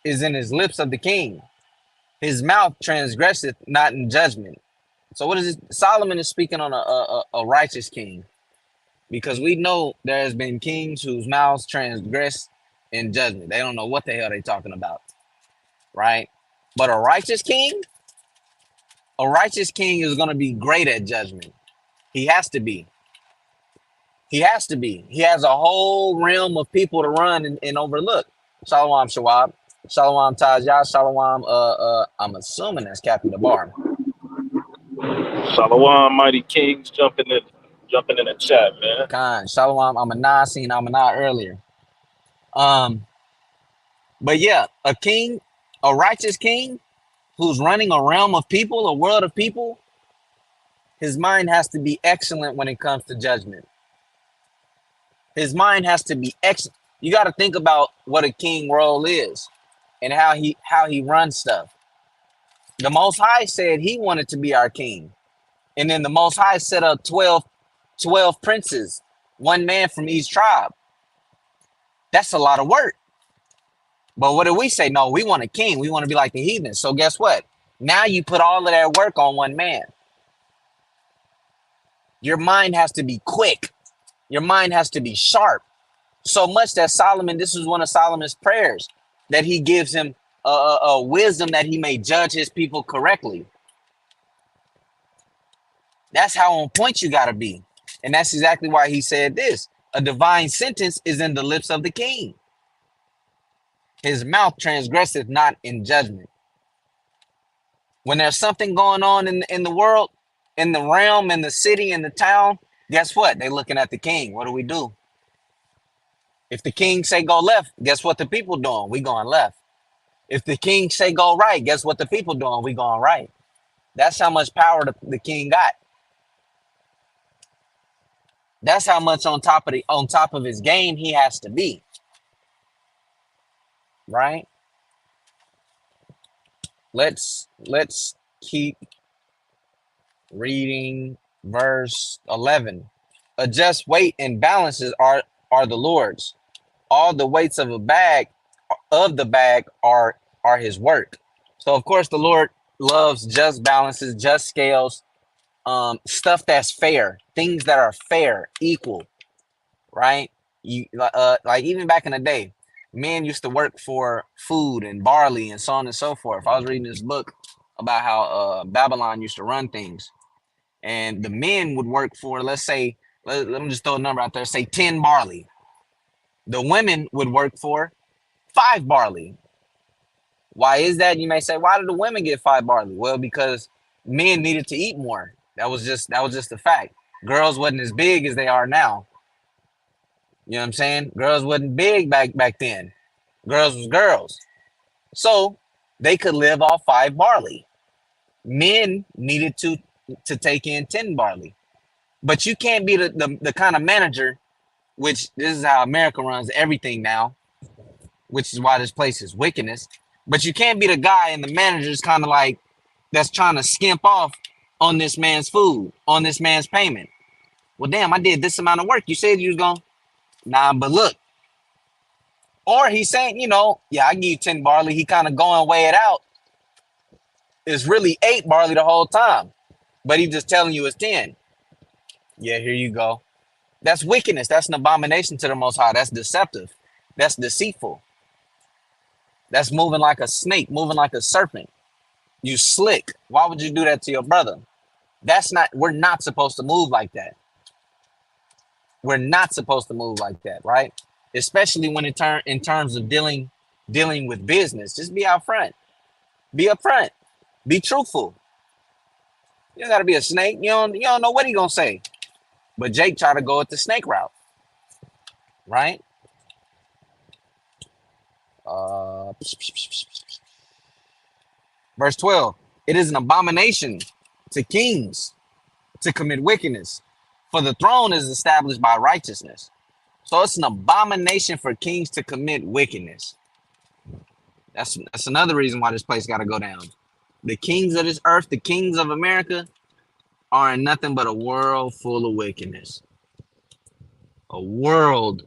is in his lips of the king. His mouth transgresseth not in judgment. So what is this? Solomon is speaking on a righteous king, because we know there has been kings whose mouths transgress in judgment. They don't know what the hell they're talking about, right? But a righteous king is going to be great at judgment. He has to be. He has to be. He has a whole realm of people to run and overlook. Shalom Shawab. Shalom Tajah. Shalom. I'm assuming that's Captain the Bar. Shalom, mighty kings, jumping in the chat, man. Khan. Shalom. I'm a nah seen. I'm a nah earlier. But yeah, a righteous king who's running a realm of people, a world of people, his mind has to be excellent when it comes to judgment. His mind has to be excellent. You got to think about what a king role is and how he runs stuff. The Most High said He wanted to be our king, and then the Most High set up 12 princes, one man from each tribe. That's a lot of work. But what do we say? No, we want a king. We want to be like the heathens. So guess what? Now you put all of that work on one man. Your mind has to be quick. Your mind has to be sharp. So much that Solomon, this is one of Solomon's prayers, that he gives him a wisdom that he may judge his people correctly. That's how on point you got to be. And that's exactly why he said this. A divine sentence is in the lips of the king. His mouth transgresseth not in judgment. When there's something going on in the world, in the realm, in the city, in the town, guess what? They're looking at the king. What do we do? If the king say go left, guess what the people doing? We going left. If the king say go right, guess what the people doing? We going right. That's how much power the king got. That's how much on top of his game he has to be. Right? Let's keep reading verse 11. A just weight and balances are the Lord's. All the weights of the bag are his work. So of course the Lord loves just balances, just scales, stuff that's fair, things that are fair, equal, right? You like even back in the day, men used to work for food and barley and so on and so forth. I was reading this book about how Babylon used to run things, and the men would work for, let's say, let me just throw a number out there, say 10 barley. The women would work for 5 barley. Why is that? You may say, why did the women get 5 barley? Well, because men needed to eat more. That was just a fact. Girls wasn't as big as they are now. You know what I'm saying? Girls wasn't big back then. Girls was girls. So they could live off 5 barley. Men needed to take in 10 barley. But you can't be the kind of manager which this is how America runs everything now, which is why this place is wickedness. But you can't be the guy and the manager's kind of like that's trying to skimp off on this man's food, on this man's payment. Well, damn, I did this amount of work. You said you was going, nah, but look. Or he's saying, yeah, I give you 10 barley. He kind of going weigh it out. It's really 8 barley the whole time. But he's just telling you it's 10. Yeah, here you go. That's wickedness. That's an abomination to the Most High. That's deceptive. That's deceitful. That's moving like a snake, moving like a serpent. You slick. Why would you do that to your brother? We're not supposed to move like that. We're not supposed to move like that, right? Especially when in terms of dealing with business. Just be upfront. Be upfront. Be truthful. You don't gotta be a snake. You don't know what he gonna say. But Jake tried to go at the snake route, right? Verse 12. It is an abomination to kings to commit wickedness, for the throne is established by righteousness. So it's an abomination for kings to commit wickedness. That's another reason why this place got to go down. The kings of this earth, the kings of America, are in nothing but a world full of wickedness. A world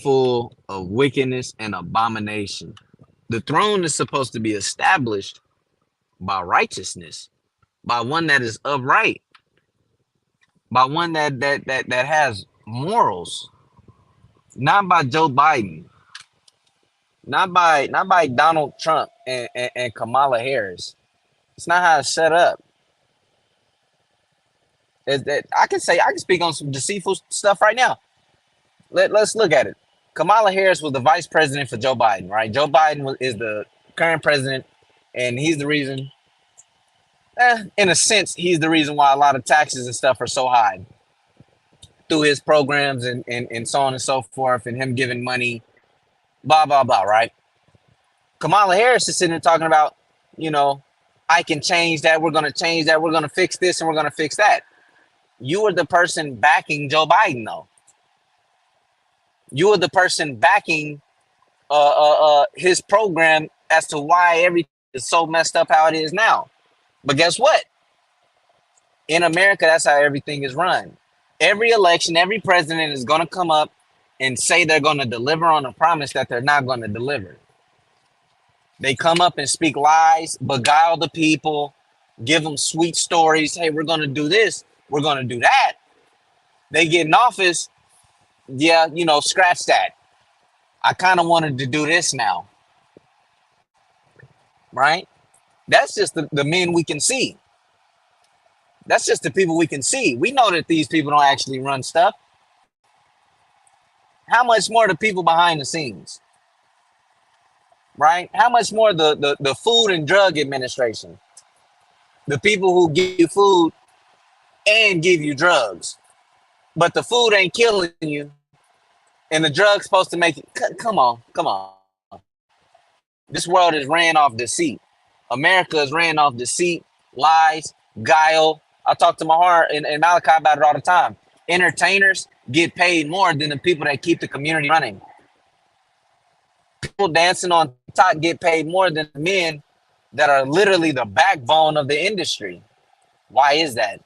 full of wickedness and abomination. The throne is supposed to be established by righteousness, by one that is upright, by one that has morals, not by Joe Biden, not by Donald Trump and Kamala Harris. It's not how it's set up. I can speak on some deceitful stuff right now. Let's look at it. Kamala Harris was the vice president for Joe Biden, right? Joe Biden is the current president, and he's the reason. In a sense, he's the reason why a lot of taxes and stuff are so high through his programs and so on and so forth, and him giving money, blah, blah, blah, right? Kamala Harris is sitting there talking about, I can change that. We're going to change that. We're going to fix this and we're going to fix that. You were the person backing Joe Biden, though. You were the person backing his program as to why everything is so messed up how it is now. But guess what? In America, that's how everything is run. Every election, every president is going to come up and say they're going to deliver on a promise that they're not going to deliver. They come up and speak lies, beguile the people, give them sweet stories. Hey, we're going to do this. We're going to do that. They get in office. Yeah, scratch that. I kind of wanted to do this now. Right? That's just the men we can see. That's just the people we can see. We know that these people don't actually run stuff. How much more the people behind the scenes? Right? How much more the Food and Drug Administration? The people who give you food and give you drugs. But the food ain't killing you. And the drug's supposed to make it. Come on. This world is ran off deceit. America is ran off deceit, lies, guile. I talk to Mahar and Malachi about it all the time. Entertainers get paid more than the people that keep the community running. People dancing on top get paid more than the men that are literally the backbone of the industry. Why is that?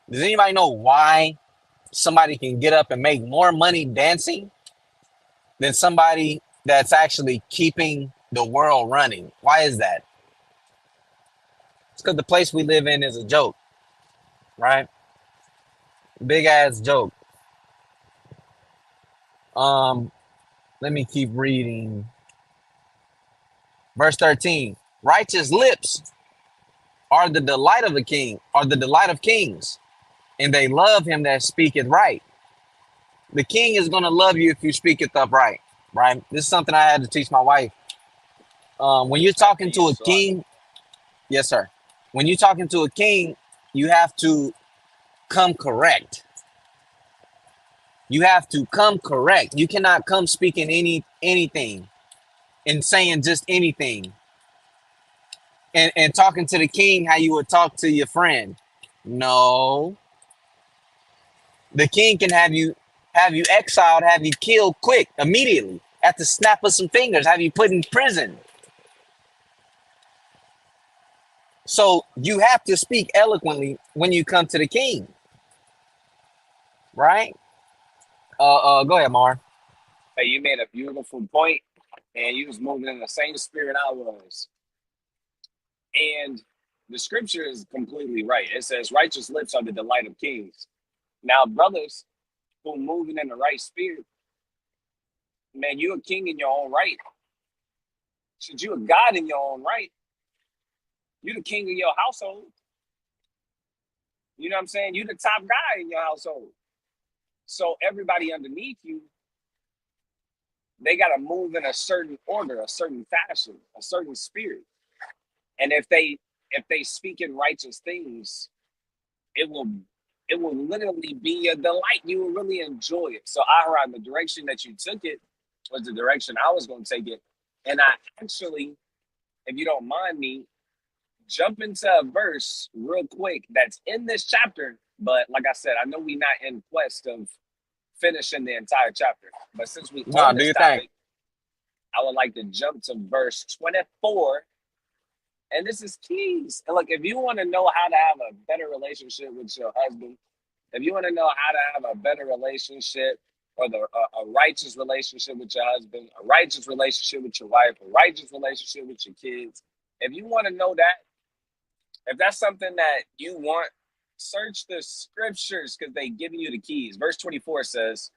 Does anybody know why somebody can get up and make more money dancing than somebody that's actually keeping the world running? Why is that? It's because the place we live in is a joke, right? Big ass joke. Let me keep reading. Verse 13. Righteous lips are the delight of the king, are the delight of kings, and they love him that speaketh right. The king is going to love you if you speak it upright, right? This is something I had to teach my wife. When you're talking to a king, yes, sir. When you're talking to a king, you have to come correct. You have to come correct. You cannot come speaking anything and saying just anything and talking to the king how you would talk to your friend. No. The king can have you exiled, have you killed quick, immediately, at the snap of some fingers, have you put in prison. So you have to speak eloquently when you come to the king, right? Go ahead, Mar. Hey, you made a beautiful point, and you was moving in the same spirit I was. And the scripture is completely right. It says, righteous lips are the delight of kings. Now, brothers who moving in the right spirit, man, you a king in your own right. Should you a God in your own right? You the king of your household. You know what I'm saying? You the top guy in your household. So everybody underneath you, they got to move in a certain order, a certain fashion, a certain spirit. And if they speak in righteous things, it will literally be a delight. You will really enjoy it. So Aharon, the direction that you took it was the direction I was going to take it. And I actually, if you don't mind me, jump into a verse real quick that's in this chapter. But like I said, I know we're not in quest of finishing the entire chapter. But since we No, on do this your thing. topic, I would like to jump to verse 24. And this is keys. And look, if you want to know how to have a better relationship with your husband, if you want to know how to have a better relationship or a righteous relationship with your husband, a righteous relationship with your wife, a righteous relationship with your kids, if you want to know that, if that's something that you want, search the scriptures because they giving you the keys. Verse 24 says,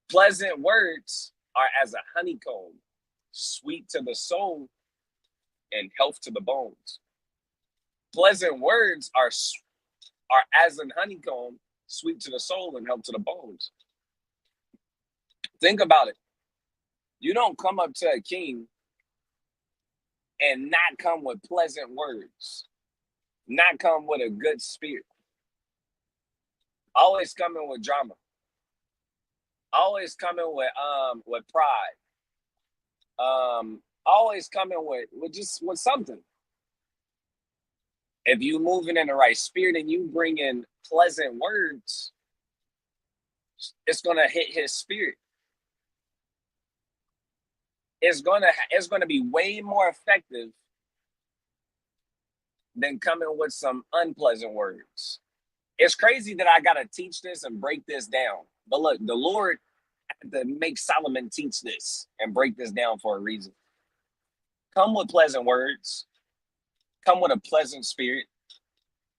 pleasant words are as a honeycomb, sweet to the soul and health to the bones. Pleasant words are as an honeycomb, sweet to the soul and health to the bones. Think about it. You don't come up to a king and not come with pleasant words, not come with a good spirit. Always coming with drama. Always coming with pride. Always coming with something. If you moving in the right spirit and you bring in pleasant words, it's gonna hit his spirit. It's gonna be way more effective than coming with some unpleasant words. It's crazy that I gotta teach this and break this down. But look, the Lord had to make Solomon teach this and break this down for a reason. Come with pleasant words, come with a pleasant spirit,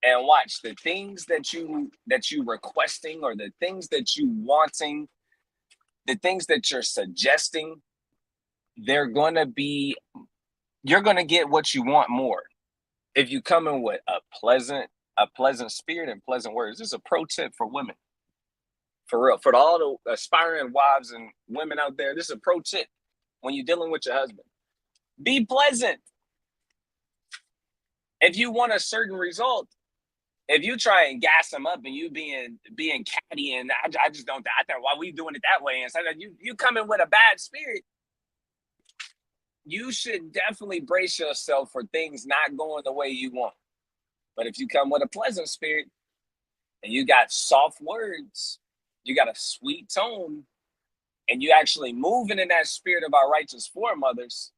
and watch the things that you requesting or the things that you wanting, the things that you're suggesting, they're gonna be you're gonna get what you want more if you come in with a pleasant spirit and pleasant words. This is a pro tip for women. For real. For all the aspiring wives and women out there, this is a pro tip when you're dealing with your husband. Be pleasant. If you want a certain result, if you try and gas him up and you being catty and I just don't, I think, why we doing it that way? And so that you come in with a bad spirit, you should definitely brace yourself for things not going the way you want. But if you come with a pleasant spirit and you got soft words, you got a sweet tone, and you actually moving in that spirit of our righteous foremothers,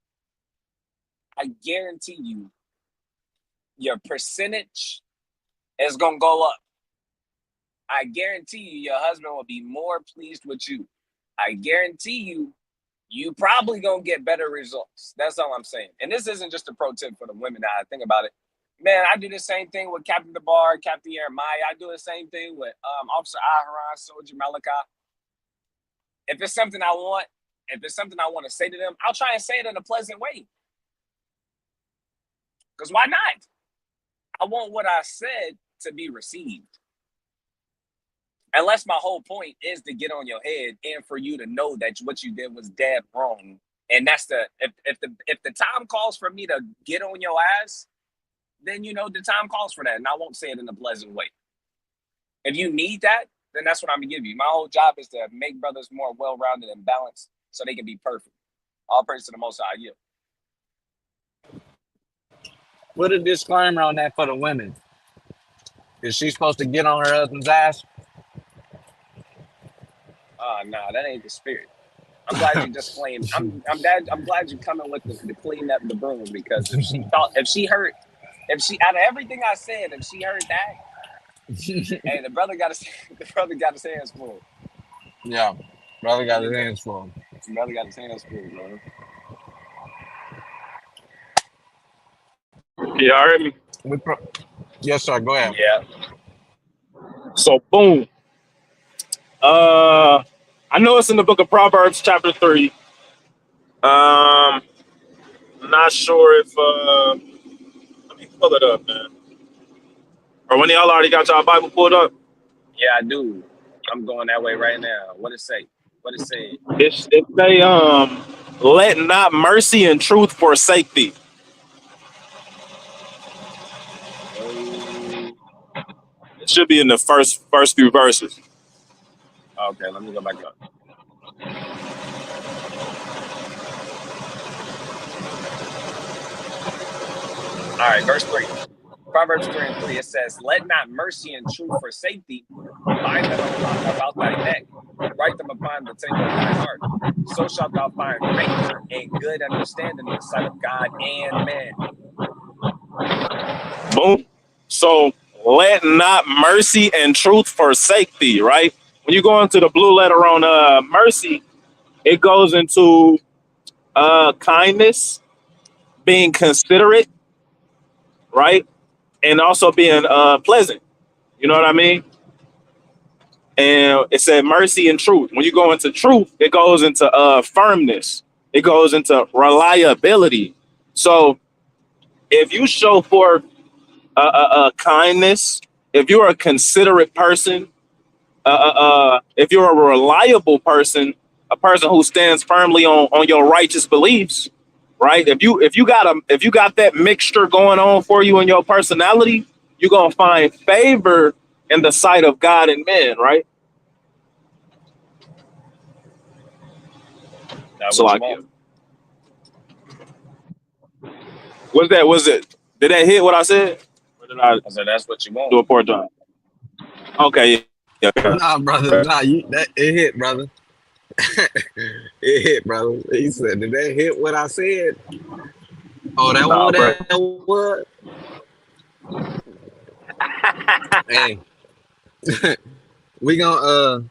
I guarantee you, your percentage is going to go up. I guarantee you, your husband will be more pleased with you. I guarantee you, you probably going to get better results. That's all I'm saying. And this isn't just a pro tip for the women that I think about it. Man, I do the same thing with Captain DeBar, Captain Jeremiah. I do the same thing with Officer Aharon, Soldier Malachi. If it's something I want, if it's something I want to say to them, I'll try and say it in a pleasant way. Because why not? I want what I said to be received. Unless my whole point is to get on your head and for you to know that what you did was dead wrong. And that's if the time calls for me to get on your ass, then you know the time calls for that. And I won't say it in a pleasant way. If you need that, then that's what I'm gonna give you. My whole job is to make brothers more well-rounded and balanced so they can be perfect. All praise to the Most High. Yeah. Put a disclaimer on that for the women. Is she supposed to get on her husband's ass? Oh no, that ain't the spirit. I'm glad you just claimed. I'm glad you coming with the clean up the broom, because if she heard, if she, out of everything I said, if she heard that, hey, the brother got his the brother got his hands full. Yeah, brother got You his know, hands full. the brother got his hands full, man. Yeah, heard me. Yes, sir. Go ahead. Yeah, So boom. I know it's in the book of Proverbs, chapter 3. I'm not sure if let me pull it up, man. Or when y'all already got y'all Bible pulled up. yeah, I do. I'm going that way right now. What it say? What it say? It say, let not mercy and truth forsake thee. Oh, It should be in the first few verses. okay. Let me go back up. All right, verse 3. Proverbs 3:3. It says, "Let not mercy and truth forsake thee. Bind them about thy neck. Write them upon the table of thine heart. So shalt thou find favor and good understanding in the sight of God and men." Boom. So let not mercy and truth forsake thee, right? When you go into the blue letter on mercy, it goes into kindness, being considerate, right? And also being pleasant. You know what I mean? And it said mercy and truth. When you go into truth, it goes into firmness. It goes into reliability. So if you show forth kindness, if you're a considerate person, if you're a reliable person, a person who stands firmly on your righteous beliefs, right? If you got that mixture going on for you in your personality, you're gonna find favor in the sight of God and men, right? That's So what you like, want. was that? Was it? Did that hit what I said? Or did I I said, that's what you do want. a poor job? Okay, yeah. Nah, brother. Nah, it hit, brother. It hit, brother. He said, "Did that hit what I said?" Oh, that Nah, what bro. that was. Hey, we gonna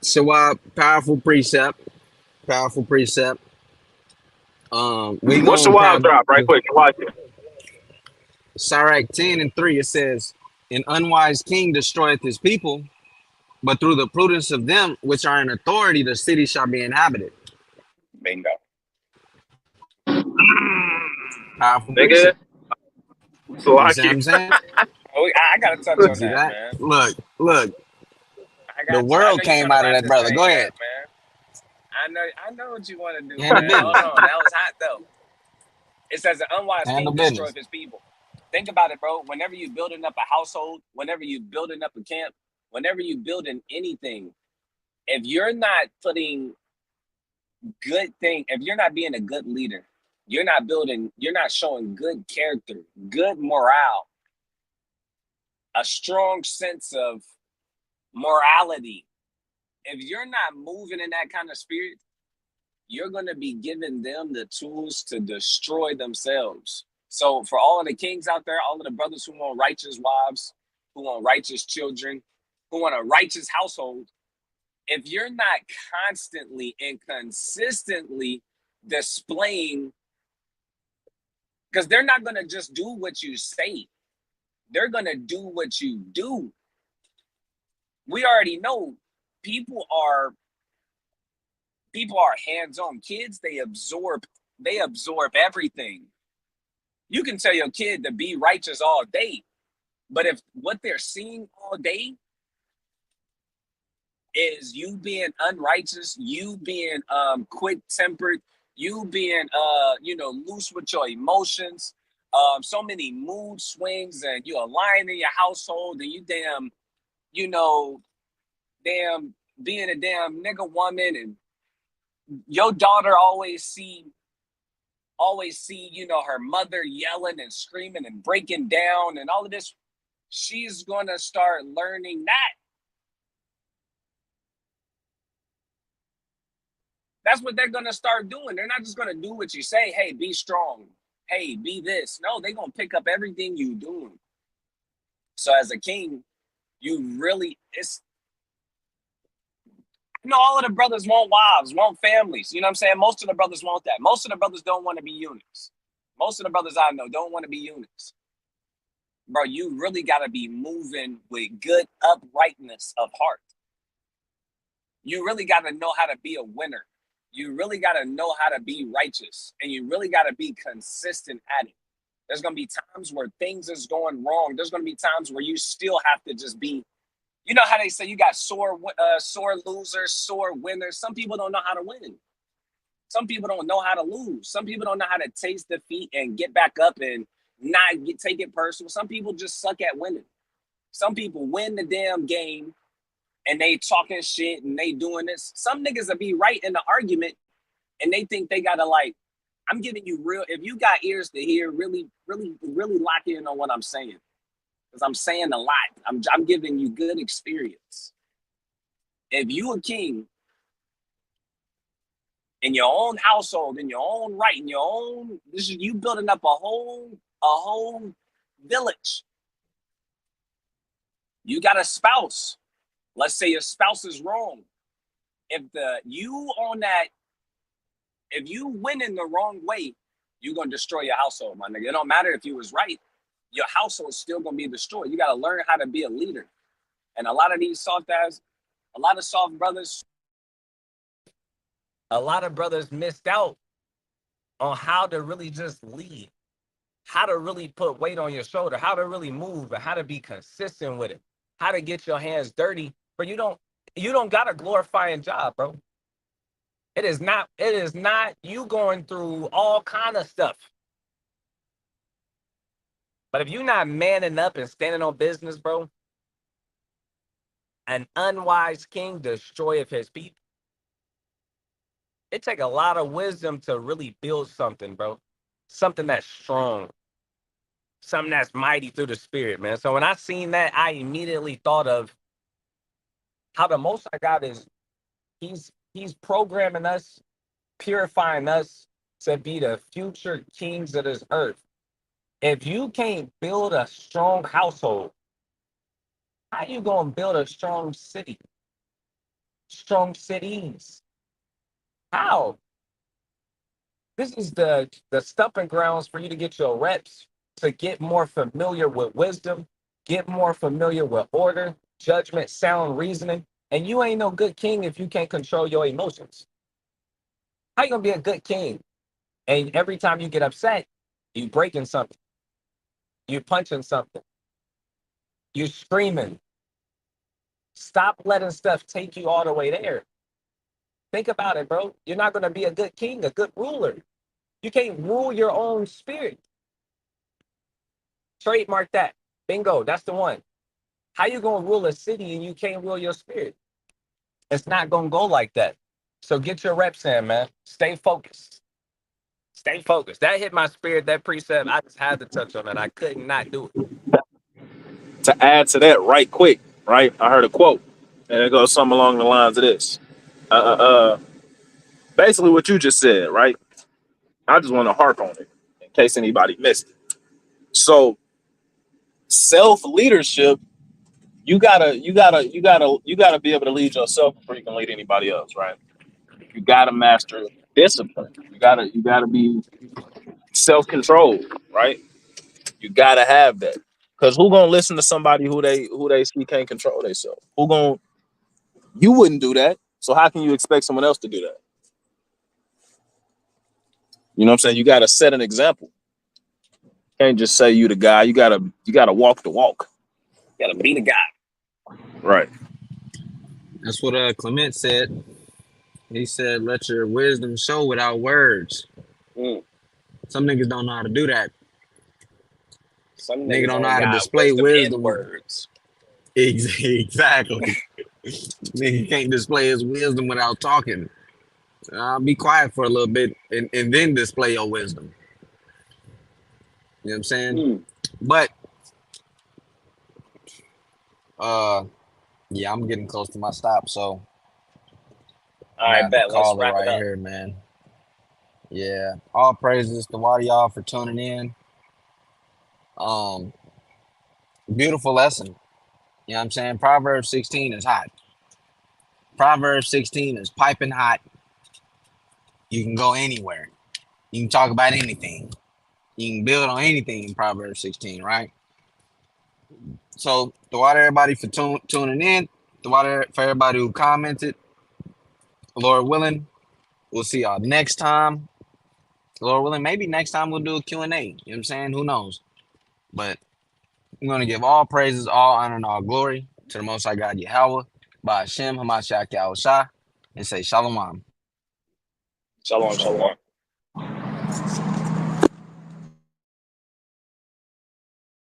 Shawab, powerful precept, powerful precept. We What's the gonna wild probably drop right quick? Watch it. Sirach 10:3. It says, "An unwise king destroyeth his people, but through the prudence of them which are in authority, the city shall be inhabited." Bingo. Powerful Nigga. precept. So You I see what keep I'm saying? Oh, I got to touch You on see that, that? man. Look. I The got to. I know world you're came trying to out of wrap that, this brother. Go thing ahead. up, man. I know what you want to do, Handle man. Hold business. on. That was hot, though. It says an unwise Handle king destroys business. his people. Think about it, bro. Whenever you building up a household, whenever you building up a camp, whenever you building anything, if you're not putting if you're not being a good leader, you're not showing good character, good morale, a strong sense of morality. If you're not moving in that kind of spirit, you're going to be giving them the tools to destroy themselves. So, for all of the kings out there, all of the brothers who want righteous wives, who want righteous children, who want a righteous household, if you're not constantly and consistently displaying, because they're not going to just do what you say, they're going to do what you do. We already know people are hands-on. Kids, they absorb everything. You can tell your kid to be righteous all day, but if what they're seeing all day is you being unrighteous, you being quick tempered, you being loose with your emotions, so many mood swings, and you are lying in your household, and you you know damn being a damn nigga woman, and your daughter always see her mother yelling and screaming and breaking down and all of this. She's gonna start learning that That's what they're gonna start doing. They're not just gonna do what you say. Hey, be strong. Hey, be this. No, they're gonna pick up everything you doing. So as a king, all of the brothers want wives, want families. You know what I'm saying? Most of the brothers want that. Most of the brothers don't want to be eunuchs. Most of the brothers I know don't want to be eunuchs. Bro, you really got to be moving with good uprightness of heart. You really got to know how to be a winner. You really got to know how to be righteous. And you really got to be consistent at it. There's going to be times where things is going wrong. There's going to be times where you still have to just be, you know how they say you got sore losers, sore winners. Some people don't know how to win. Some people don't know how to lose. Some people don't know how to taste defeat and get back up and not take it personal. Some people just suck at winning. Some people win the damn game and they talking shit and they doing this. Some niggas will be right in the argument and they think they gotta I'm giving you real, if you got ears to hear, really, really, really lock in on what I'm saying. Because I'm saying a lot. I'm giving you good experience. If you a king in your own household, in your own right, in your own, this is you building up a whole village. You got a spouse. Let's say your spouse is wrong. If you win in the wrong way, you're gonna destroy your household, my nigga. It don't matter if you was right, your household's still gonna be destroyed. You gotta learn how to be a leader. And a lot of brothers missed out on how to really just lead, how to really put weight on your shoulder, how to really move, and how to be consistent with it, how to get your hands dirty. But you don't got a glorifying job, bro. It is not you going through all kind of stuff. But if you're not manning up and standing on business, bro, an unwise king destroyeth his people. It take a lot of wisdom to really build something, bro. Something that's strong. Something that's mighty through the spirit, man. So when I seen that, I immediately thought of how the Most High God is, he's programming us, purifying us to be the future kings of this earth. If you can't build a strong household, how you gonna build a strong city? Strong cities? How? This is the stumping grounds for you to get your reps, to get more familiar with wisdom, get more familiar with order, judgment, sound reasoning. And you ain't no good king if you can't control your emotions. How you gonna be a good king? And every time you get upset, you breaking something, you punching something, you screaming. Stop letting stuff take you all the way there. Think about it, bro. You're not gonna be a good king, a good ruler. You can't rule your own spirit. Trademark that. Bingo, that's the one. How you gonna rule a city and you can't rule your spirit? It's not gonna go like that. So get your reps in, man. Stay focused. Stay focused. That hit my spirit, that precept. I just had to touch on it. I could not do it. To add to that, right quick, right? I heard a quote, and it goes something along the lines of this. Uh, uh, uh, Basically, what you just said, right? I just want to harp on it in case anybody missed it. So, self leadership, you gotta be able to lead yourself before you can lead anybody else, right? You gotta master discipline. You gotta be self controlled, right? You gotta have that. Cause who gonna listen to somebody who they see can't control themselves? Who gonna You wouldn't do that. So how can you expect someone else to do that? You know what I'm saying? You gotta set an example. Can't just say you the guy. You gotta walk the walk. You gotta be the guy. Right. That's what Clement said. He said, "Let your wisdom show without words." Mm. Some niggas don't know how to do that. Some Nigga niggas don't know only how to got display wisdom in wisdom. words. Exactly. Nigga can't display his wisdom without talking. Be quiet for a little bit and then display your wisdom. You know what I'm saying? Mm. But yeah, I'm getting close to my stop. So All I'm gonna right, have to bet. Let's call it wrap it right up. here, man. Yeah. All praises to all y'all for tuning in. Um, Beautiful lesson. You know what I'm saying? Proverbs 16 is hot. Proverbs 16 is piping hot. You can go anywhere. You can talk about anything. You can build on anything in Proverbs 16, right? So, to water everybody for tuning in, to water for everybody who commented, Lord willing, we'll see y'all next time. Lord willing, maybe next time we'll do a Q&A. You know what I'm saying? Who knows? But I'm going to give all praises, all honor, and all glory to the Most High God Yahweh, by Hashem, Hamashiach Yahushua, and say Shalom. Shalom, shalom.